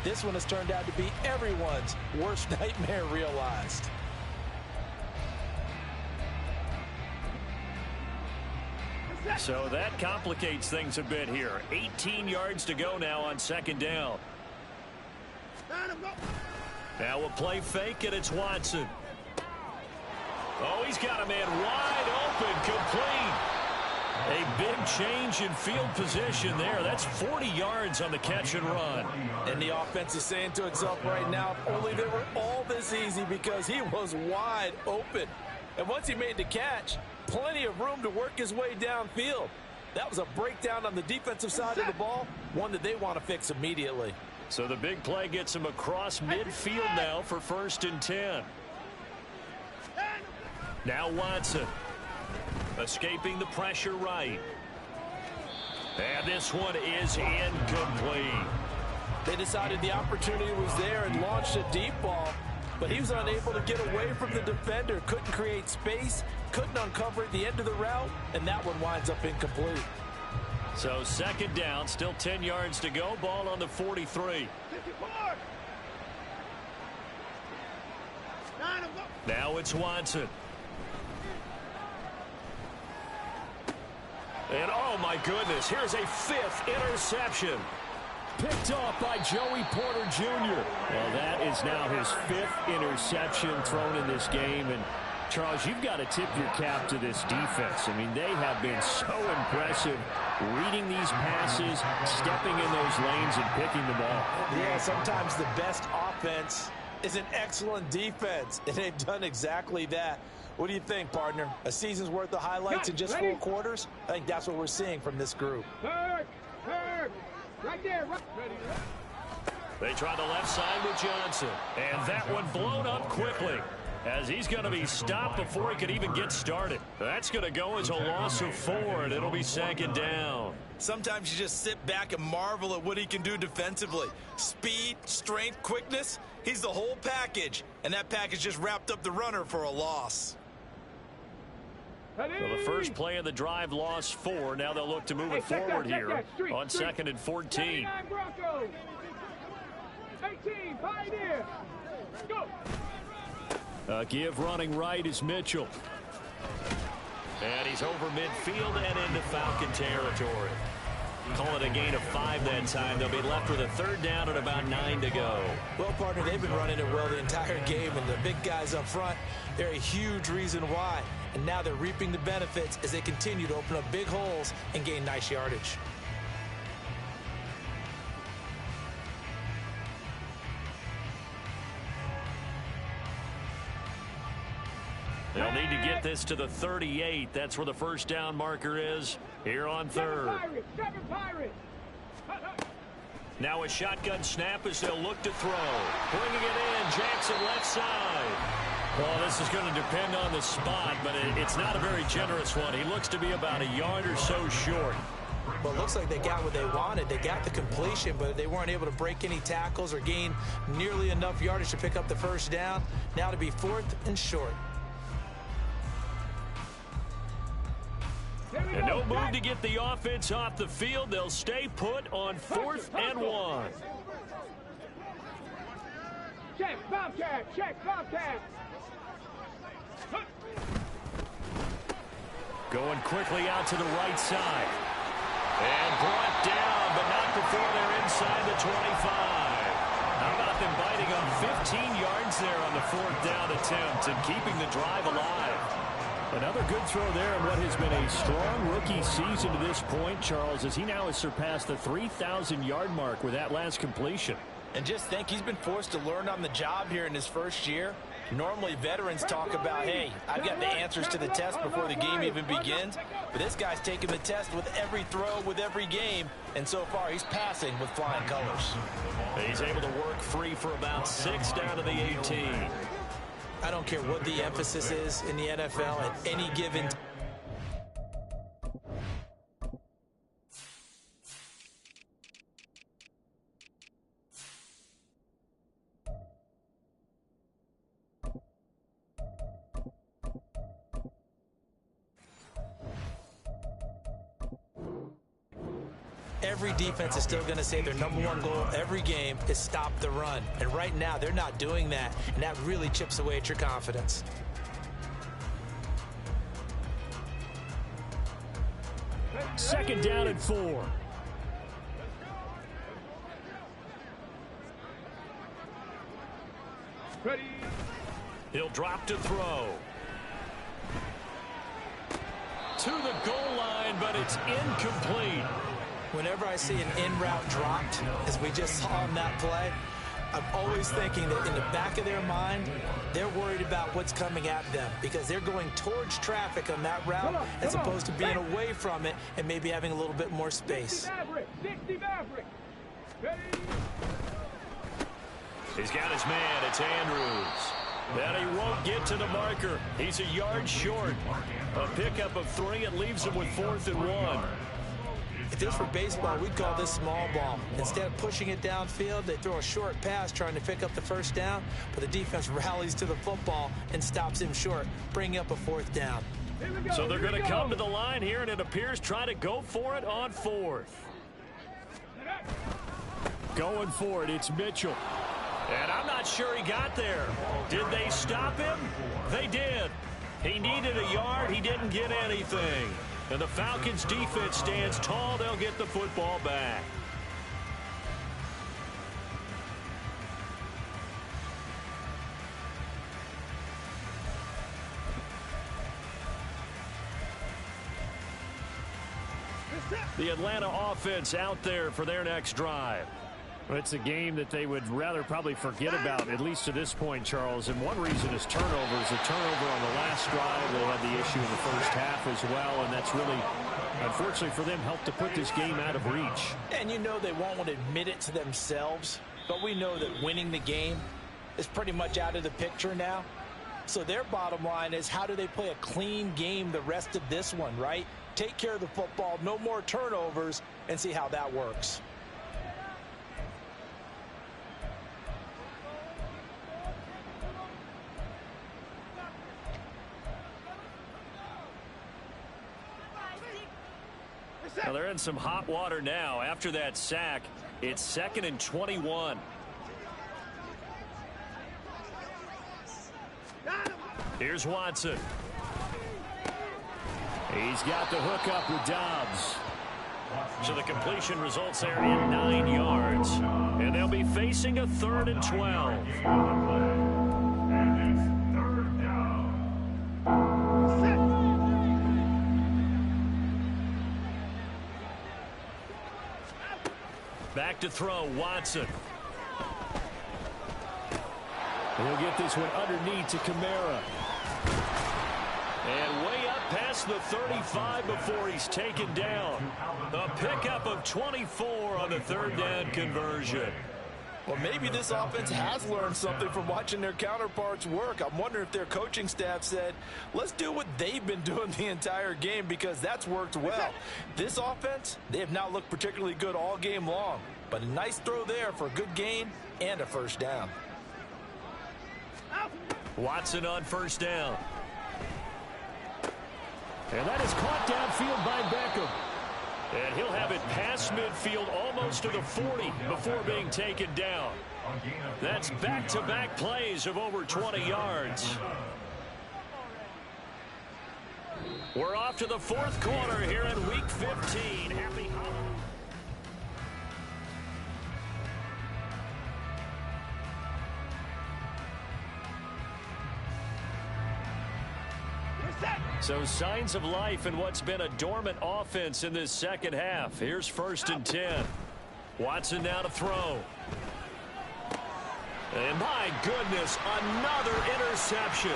This one has turned out to be everyone's worst nightmare realized. So that complicates things a bit here. 18 yards to go now on second down. Now a play fake, and it's Watson. Oh, he's got a man wide open, complete. A big change in field position there. That's 40 yards on the catch and run. And the offense is saying to itself right now, if only they were all this easy, because he was wide open. And once he made the catch, plenty of room to work his way downfield. That was a breakdown on the defensive side of the ball, one that they want to fix immediately. So the big play gets him across midfield now for 1st and 10. Now Watson. Escaping the pressure right. And this one is incomplete. They decided the opportunity was there and launched a deep ball, but he was unable to get away from the defender. Couldn't create space, couldn't uncover at the end of the route, and that one winds up incomplete. So second down, still 10 yards to go. Ball on the 43. Now it's Watson. And oh my goodness, here's a 5th interception. Picked off by Joey Porter Jr. Well, that is now his 5th interception thrown in this game. And Charles, you've got to tip your cap to this defense. I mean, they have been so impressive reading these passes, stepping in those lanes, and picking the ball. Yeah, sometimes the best offense is an excellent defense, and they've done exactly that. What do you think, partner? A season's worth of highlights in just 4 quarters? I think that's what we're seeing from this group. Right there. They try the left side with Johnson. And that one blown up quickly, as he's going to be stopped before he could even get started. That's going to go as a loss of 4, and it'll be 2nd down. Sometimes you just sit back and marvel at what he can do defensively. Speed, strength, quickness. He's the whole package. And that package just wrapped up the runner for a loss. So the first play of the drive lost 4. Now they'll look to move it forward here on 2nd and 14. 18, Pioneer. Go. Give running right is Mitchell. And he's over midfield and into Falcon territory. Call it a gain of 5 that time. They'll be left with a 3rd down and about 9 to go. Well, partner, they've been running it well the entire game, and the big guys up front, they're a huge reason why. And now they're reaping the benefits as they continue to open up big holes and gain nice yardage. They'll need to get this to the 38. That's where the 1st down marker is here on 3rd. Now a shotgun snap as they'll look to throw. Bringing it in, Jackson left side. Well, this is going to depend on the spot, but it's not a very generous one. He looks to be about a yard or so short. Well, it looks like they got what they wanted. They got the completion, but they weren't able to break any tackles or gain nearly enough yardage to pick up the 1st down. Now to be 4th and short. And no move to get the offense off the field. They'll stay put on 4th and 1. Check, Bobcat, check, Bobcat. Going quickly out to the right side. And brought down, but not before they're inside the 25. How about them biting on 15 yards there on the 4th down attempt and keeping the drive alive? Another good throw there in what has been a strong rookie season to this point, Charles, as he now has surpassed the 3,000-yard mark with that last completion. And just think, he's been forced to learn on the job here in his first year. Normally, veterans talk about, hey, I've got the answers to the test before the game even begins. But this guy's taking the test with every throw, with every game. And so far, he's passing with flying colors. He's able to work free for about 6 down to the 18. I don't care what the emphasis is in the NFL at any given time. Every defense is still going to say their #1 goal every game is stop the run. And right now, they're not doing that, and that really chips away at your confidence. Second down and 4. Ready. He'll drop to throw. To the goal line, but it's incomplete. Whenever I see an in-route dropped, as we just saw on that play, I'm always thinking that in the back of their mind, they're worried about what's coming at them because they're going towards traffic on that route as opposed to being away from it and maybe having a little bit more space. 60 Maverick. Ready. He's got his man. It's Andrews. And he won't get to the marker. He's a yard short. A pickup of 3. It leaves him with 4th and 1. If this were baseball, we'd call this small ball. Instead of pushing it downfield, they throw a short pass trying to pick up the first down, but the defense rallies to the football and stops him short, bringing up a 4th down. So they're going to come to the line here, and it appears try to go for it on 4th. Going for it, it's Mitchell. And I'm not sure he got there. Did they stop him? They did. He needed a yard. He didn't get anything. And the Falcons defense stands tall. They'll get the football back. The Atlanta offense out there for their next drive. Well, it's a game that they would rather probably forget about, at least to this point, Charles. And one reason is turnovers. A turnover on the last drive. They had the issue in the first half as well, and that's really, unfortunately for them, helped to put this game out of reach. And you know they won't want to admit it to themselves, but we know that winning the game is pretty much out of the picture now. So their bottom line is, how do they play a clean game the rest of this one, right? Take care of the football, no more turnovers, and see how that works. Now they're in some hot water now. After that sack, it's 2nd and 21. Here's Watson. He's got the hook up with Dobbs. So the completion results there in 9 yards. And they'll be facing a 3rd and 12. And it's 3rd down. Back to throw, Watson. He'll get this one underneath to Kamara. And way up past the 35 before he's taken down. A pickup of 24 on the 3rd down conversion. Well, maybe this offense has learned something from watching their counterparts work. I'm wondering if their coaching staff said, let's do what they've been doing the entire game, because that's worked well. This offense, they have not looked particularly good all game long, but a nice throw there for a good gain and a 1st down. Watson on 1st down. And that is caught downfield by Beckham. And he'll have it past midfield almost to the 40 before being taken down. That's back-to-back plays of over 20 yards. We're off to the 4th quarter here in Week 15. Happy holidays. So signs of life in what's been a dormant offense in this second half. Here's 1st and 10. Watson now to throw. And my goodness, another interception.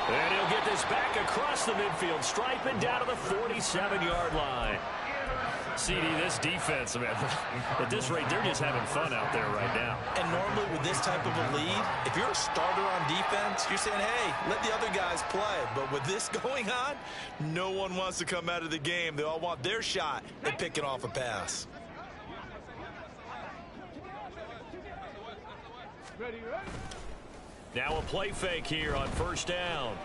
And he'll get this back across the midfield stripe and down to the 47-yard line. CD, this defense, man, at this rate, they're just having fun out there right now. And normally with this type of a lead, if you're a starter on defense, you're saying, hey, let the other guys play. But with this going on, no one wants to come out of the game. They all want their shot at picking off a pass. Now a play fake here on 1st down.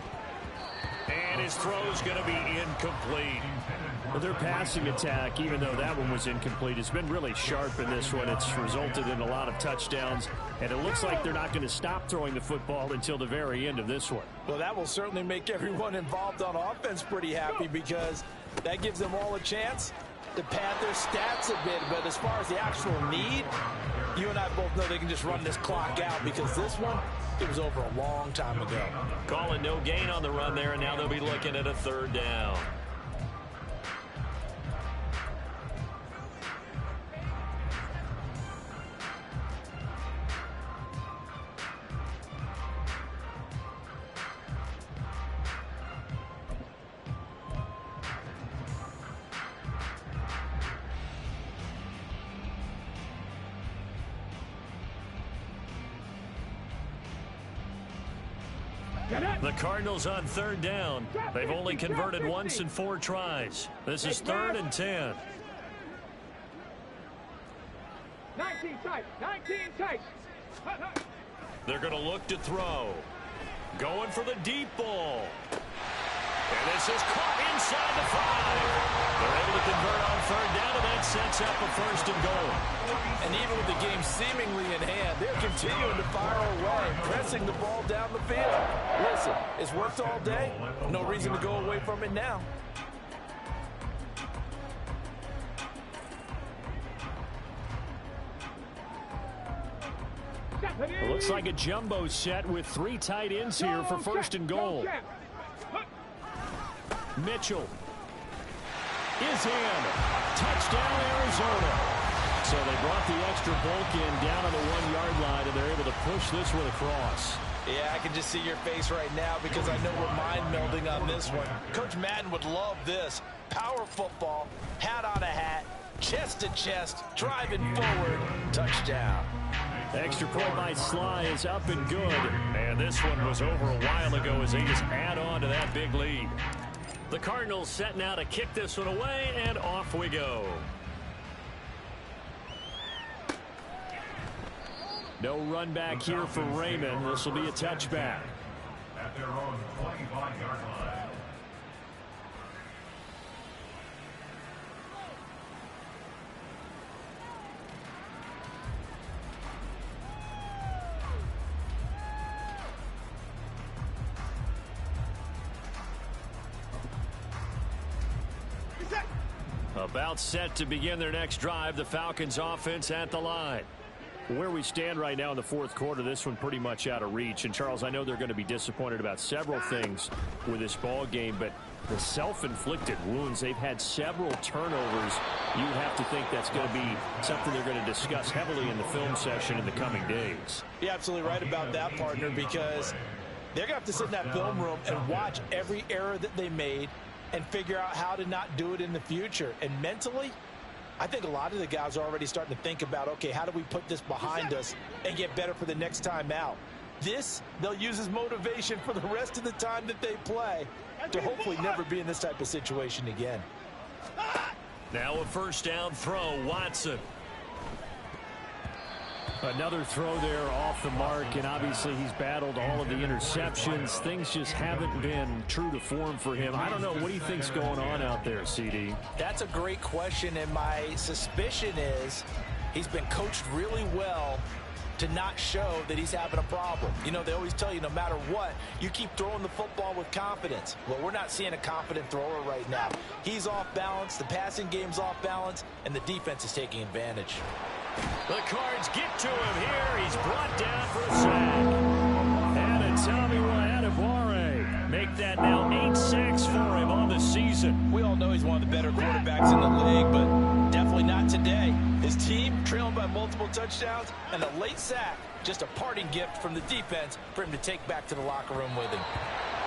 And his throw's going to be incomplete. Well, their passing attack, even though that one was incomplete, has been really sharp in this one. It's resulted in a lot of touchdowns, and it looks like they're not going to stop throwing the football until the very end of this one. Well, that will certainly make everyone involved on offense pretty happy because that gives them all a chance to pad their stats a bit. But as far as the actual need, you and I both know they can just run this clock out because this one, it was over a long time ago. Calling no gain on the run there, and now they'll be looking at a 3rd down. The Cardinals on 3rd down. They've only converted once in 4 tries. This is 3rd and 10. 19 tight. 19 tight. They're going to look to throw. Going for the deep ball. And this is caught inside the 5. They're able to convert on 3rd down, and that sets up a 1st and goal. And even with the game seemingly in hand, they're continuing to fire away, pressing the ball down the field. Listen, it's worked all day. No reason to go away from it now. It looks like a jumbo set with 3 tight ends here for 1st and goal. Mitchell is in. Touchdown, Arizona. So they brought the extra bulk in down on the 1-yard line, and they're able to push this one across. Yeah, I can just see your face right now because I know we're mind melding on this one. Coach Madden would love this. Power football, hat on a hat, chest to chest, driving forward, touchdown. Extra point by Sly is up and good. And this one was over a while ago as they just add on to that big lead. The Cardinals set now to kick this one away, and off we go. No run back here for Raymond. This will be a touchback. At their own 25-yard line. About set to begin their next drive. The Falcons offense at the line. Where we stand right now in the 4th quarter, this one pretty much out of reach. And, Charles, I know they're going to be disappointed about several things with this ball game, but the self-inflicted wounds, they've had several turnovers. You have to think that's going to be something they're going to discuss heavily in the film session in the coming days. You're absolutely right about that, partner, because they're going to have to sit in that film room and watch every error that they made and figure out how to not do it in the future. And mentally, I think a lot of the guys are already starting to think about, okay, how do we put this behind us and get better for the next time out? This, they'll use as motivation for the rest of the time that they play to hopefully never be in this type of situation again. Now a 1st down throw, Watson. Another throw there off the mark, and obviously he's battled all of the interceptions. Things just haven't been true to form for him. I don't know. What do you think's going on out there, CD? That's a great question, and my suspicion is he's been coached really well to not show that he's having a problem. You know, they always tell you no matter what, you keep throwing the football with confidence. Well, we're not seeing a confident thrower right now. He's off balance, the passing game's off balance, and the defense is taking advantage. The Cards get to him here. He's brought down for a sack. And a Tommy Adebawore. Make that now 8 sacks for him on the season. We all know he's one of the better quarterbacks in the league, but definitely not today. His team trailing by multiple touchdowns, and a late sack, just a parting gift from the defense for him to take back to the locker room with him.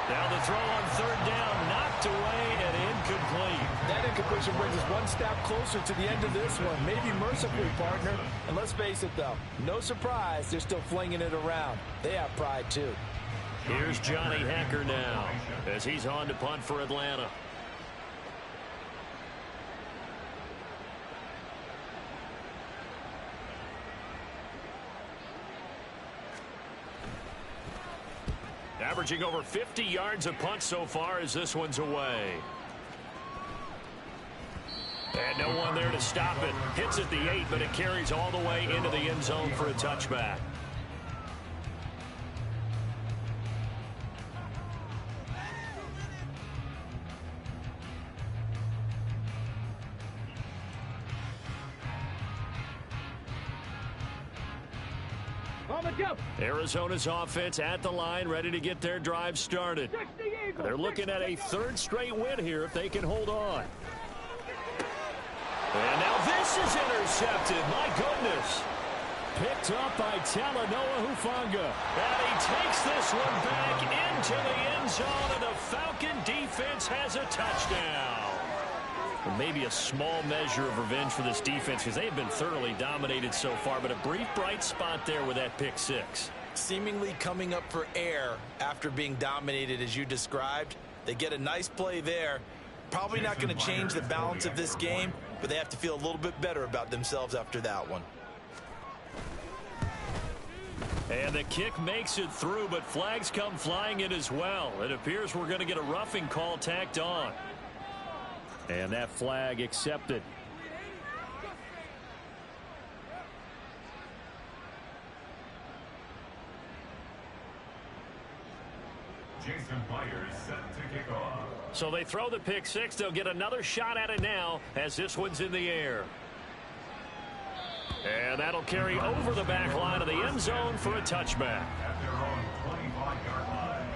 Now the throw on 3rd down, knocked away and incomplete. That incompletion brings us one step closer to the end of this one. Maybe mercifully, partner. And let's face it, though, no surprise they're still flinging it around. They have pride, too. Here's Johnny Hecker now as he's on to punt for Atlanta. Averaging over 50 yards a punt so far as this one's away. No one there to stop it. Hits at the 8, but it carries all the way into the end zone for a touchback. Arizona's offense at the line, ready to get their drive started. They're looking at a third straight win here if they can hold on. And now this is intercepted. My goodness. Picked up by Talanoa Hufanga. And he takes this one back into the end zone, and the Falcon defense has a touchdown. Well, maybe a small measure of revenge for this defense because they've been thoroughly dominated so far, but a brief bright spot there with that pick six. Seemingly coming up for air after being dominated as you described. They get a nice play there. Probably not going to change the balance of this game, but they have to feel a little bit better about themselves after that one. And the kick makes it through, but flags come flying in as well. It appears we're going to get a roughing call tacked on. And that flag accepted. Jason Myers set to kick off. So they throw the pick six. They'll get another shot at it now as this one's in the air. And that'll carry over the back line of the end zone for a touchback. At their own 25-yard line.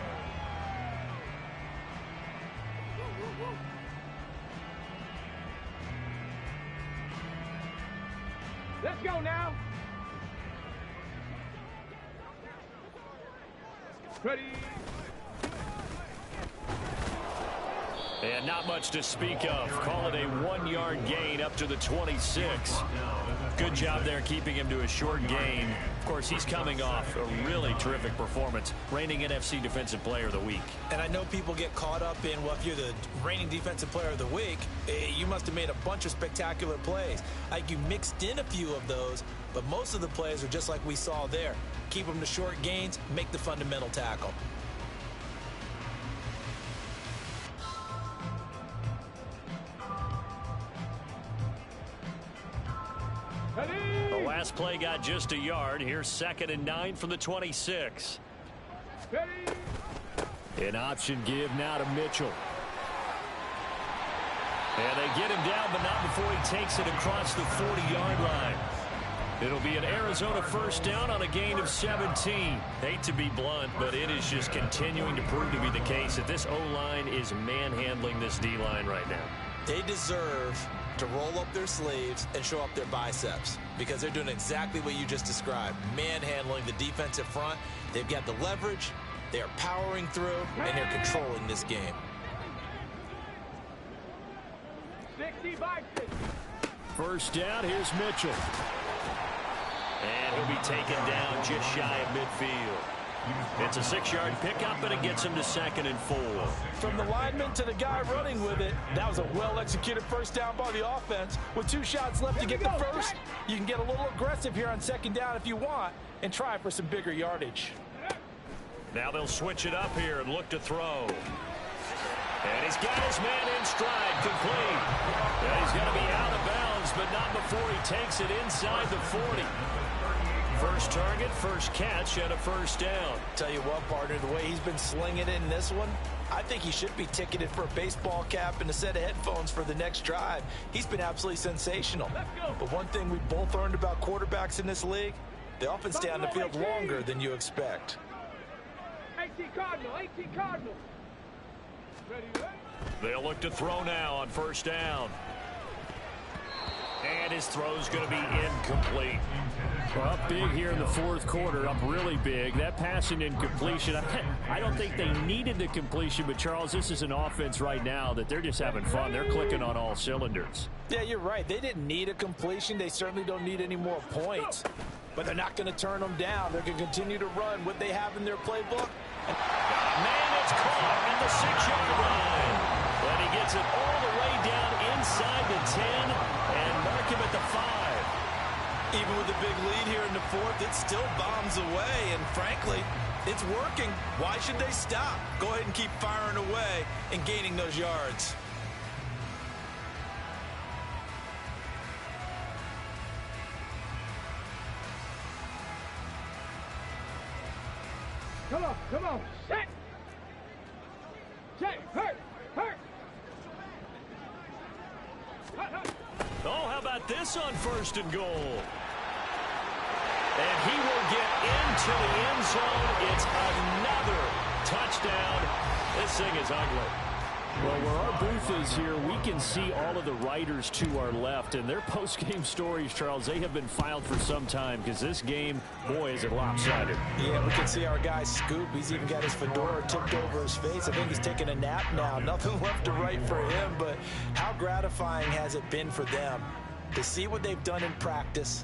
Let's go now. Ready. And not much to speak of. Call it a 1-yard gain up to the 26. Good job there keeping him to a short gain. Of course, he's coming off a really terrific performance, reigning NFC Defensive Player of the Week. And I know people get caught up in, well, if you're the reigning Defensive Player of the Week, you must have made a bunch of spectacular plays. Like you mixed in a few of those, but most of the plays are just like we saw there. Keep them to short gains, make the fundamental tackle. The last play got just a yard. Here's 2nd and 9 from the 26. An option give now to Mitchell. And they get him down, but not before he takes it across the 40-yard line. It'll be an Arizona first down on a gain of 17. Hate to be blunt, but it is just continuing to prove to be the case that this O-line is manhandling this D-line right now. They deserve to roll up their sleeves and show up their biceps because they're doing exactly what you just described, manhandling the defensive front. They've got the leverage, they are powering through, and they're controlling this game. 60 by 60. First down, here's Mitchell. And he'll be taken down just shy of midfield. It's a 6-yard pickup, and it gets him to 2nd and 4. From the lineman to the guy running with it, that was a well-executed first down by the offense. With 2 shots left to get the first, you can get a little aggressive here on 2nd down if you want and try for some bigger yardage. Now they'll switch it up here and look to throw. And he's got his man in stride, complete. Yeah, he's going to be out of bounds, but not before he takes it inside the 40. First target, first catch, and a first down. Tell you what, partner, the way he's been slinging it in this one, I think he should be ticketed for a baseball cap and a set of headphones for the next drive. He's been absolutely sensational. But one thing we both learned about quarterbacks in this league, they often stay on the field longer than you expect. 18 Cardinal, 18 Cardinal. Ready. They'll look to throw now on first down. And his throw's going to be incomplete. Well, up big here in the 4th quarter, up really big. That passing incompletion, I don't think they needed the completion, but Charles, this is an offense right now that they're just having fun. They're clicking on all cylinders. Yeah, you're right. They didn't need a completion. They certainly don't need any more points. But they're not going to turn them down. They're going to continue to run what they have in their playbook. Man, it's caught at the 6-yard line. But he gets it all the way down inside the 10 and mark him at the 5. Even with a big lead here in the 4th, it still bombs away, and frankly, it's working. Why should they stop? Go ahead and keep firing away and gaining those yards. Come on. Set. Check. Hurt. Oh, how about this on 1st and goal? And he will get into the end zone. It's another touchdown. This thing is ugly. Well, where our booth is here, we can see all of the writers to our left. And their post-game stories, Charles, they have been filed for some time because this game, boy, is it lopsided. Yeah, we can see our guy Scoop. He's even got his fedora tipped over his face. I think he's taking a nap now. Nothing left to write for him, but how gratifying has it been for them to see what they've done in practice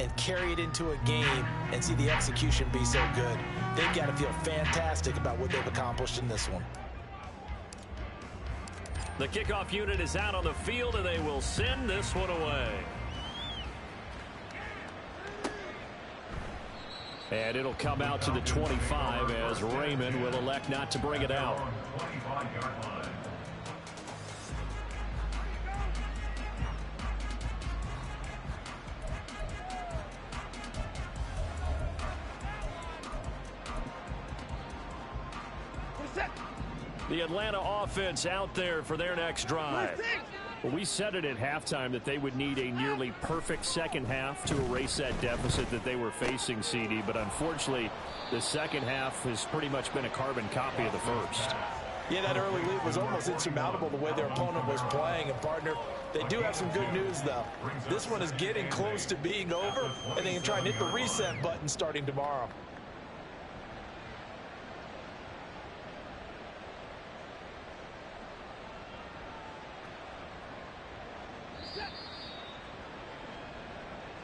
and carry it into a game and see the execution be so good. They've got to feel fantastic about what they've accomplished in this one. The kickoff unit is out on the field, and they will send this one away. And it'll come out to the 25 as Raymond will elect not to bring it out. 25-yard line. The Atlanta offense out there for their next drive. Well, we said it at halftime that they would need a nearly perfect second half to erase that deficit that they were facing, CD. But unfortunately, the second half has pretty much been a carbon copy of the first. Yeah, that early lead was almost insurmountable the way their opponent was playing. And, partner, they do have some good news, though. This one is getting close to being over, and they can try and hit the reset button starting tomorrow.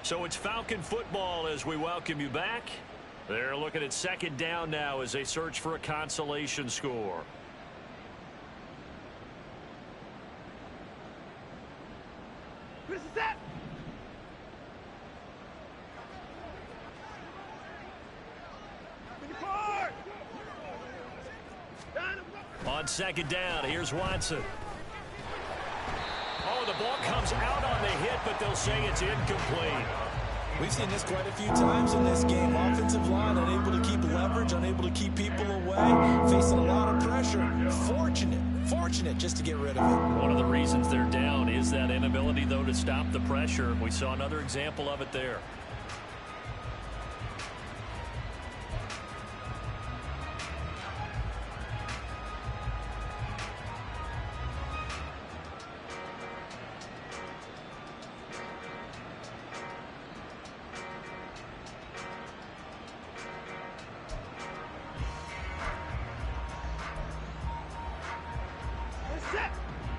So it's Falcon football as we welcome you back. They're looking at 2nd down now as they search for a consolation score. On 2nd down, here's Watson. Oh, the ball comes out on the hit, but they'll say it's incomplete. We've seen this quite a few times in this game. Offensive line unable to keep leverage, unable to keep people away, facing a lot of pressure. Fortunate just to get rid of it. One of the reasons they're down is that inability, though, to stop the pressure. We saw another example of it there.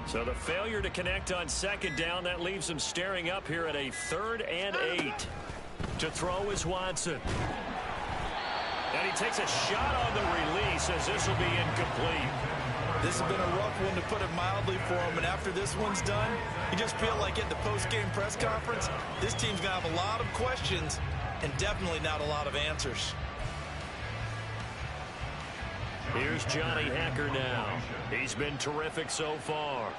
So the failure to connect on 2nd down, that leaves them staring up here at a 3rd and 8. To throw is Watson. And he takes a shot on the release as this will be incomplete. This has been a rough one, to put it mildly, for him. And after this one's done, you just feel like at the post-game press conference, this team's going to have a lot of questions and definitely not a lot of answers. Here's Johnny Hacker now. He's been terrific so far.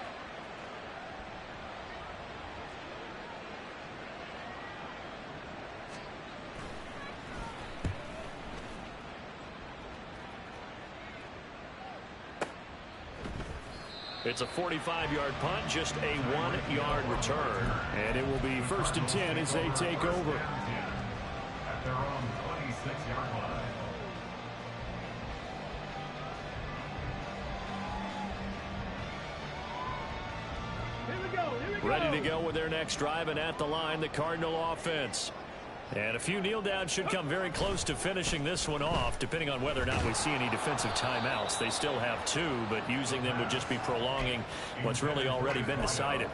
It's a 45-yard punt, just a 1-yard return. And it will be 1st and 10 as they take over. At their own 26-yard line. Ready to go with their next drive, and at the line, the Cardinal offense. And a few kneel downs should come very close to finishing this one off, depending on whether or not we see any defensive timeouts. They still have 2, but using them would just be prolonging what's really already been decided.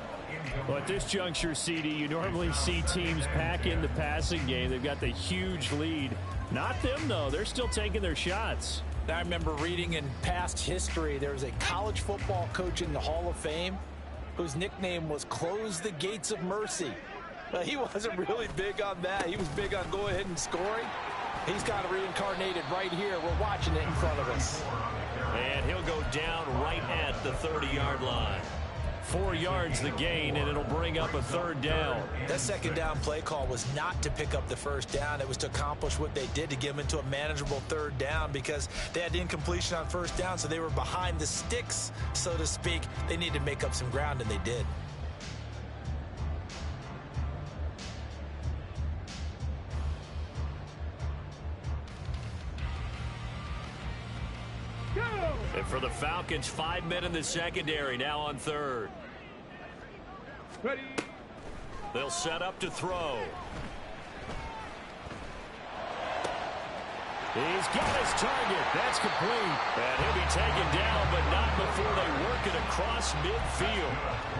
Well, at this juncture, CD, you normally see teams pack in the passing game. They've got the huge lead. Not them, though. They're still taking their shots. I remember reading in past history, there was a college football coach in the Hall of Fame whose nickname was Close the Gates of Mercy. He wasn't really big on that. He was big on go ahead and scoring. He's got it reincarnated right here. We're watching it in front of us. And he'll go down right at the 30-yard line. 4 yards the gain, and it'll bring up a 3rd down. That 2nd down play call was not to pick up the 1st down. It was to accomplish what they did, to get them into a manageable 3rd down, because they had incompletion on 1st down, so they were behind the sticks, so to speak. They needed to make up some ground, and they did. And for the Falcons, 5 men in the secondary, now on 3rd. Ready. They'll set up to throw. He's got his target. That's complete. And he'll be taken down, but not before they work it across midfield.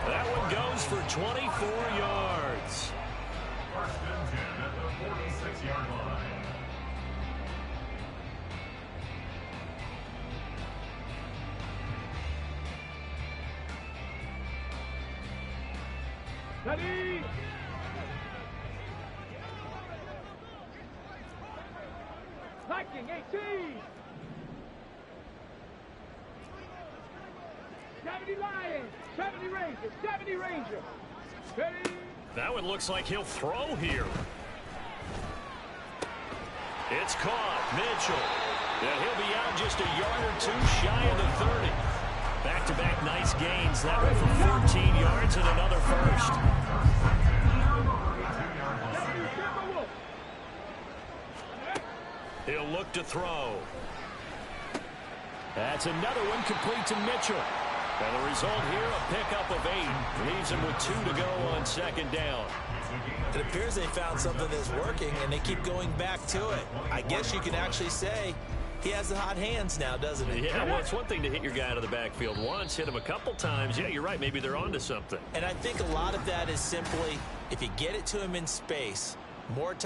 That one goes for 24 yards. 1st and 10 at the 46-yard line. Ready. Viking 18. 70 Lions. 70 Rangers. 70 Rangers. Ready. That one looks like he'll throw here. It's caught. Mitchell. And he'll be out just a yard or 2 shy of the 30. Back-to-back nice gains. That one for 14 yards and another 1st. He'll look to throw. That's another one complete to Mitchell. And the result here, a pickup of 8. Leaves him with 2 to go on 2nd down. It appears they found something that's working, and they keep going back to it. I guess you can actually say he has the hot hands now, doesn't he? Yeah, well, it's one thing to hit your guy out of the backfield once, hit him a couple times. Yeah, you're right. Maybe they're onto something. And I think a lot of that is simply, if you get it to him in space, more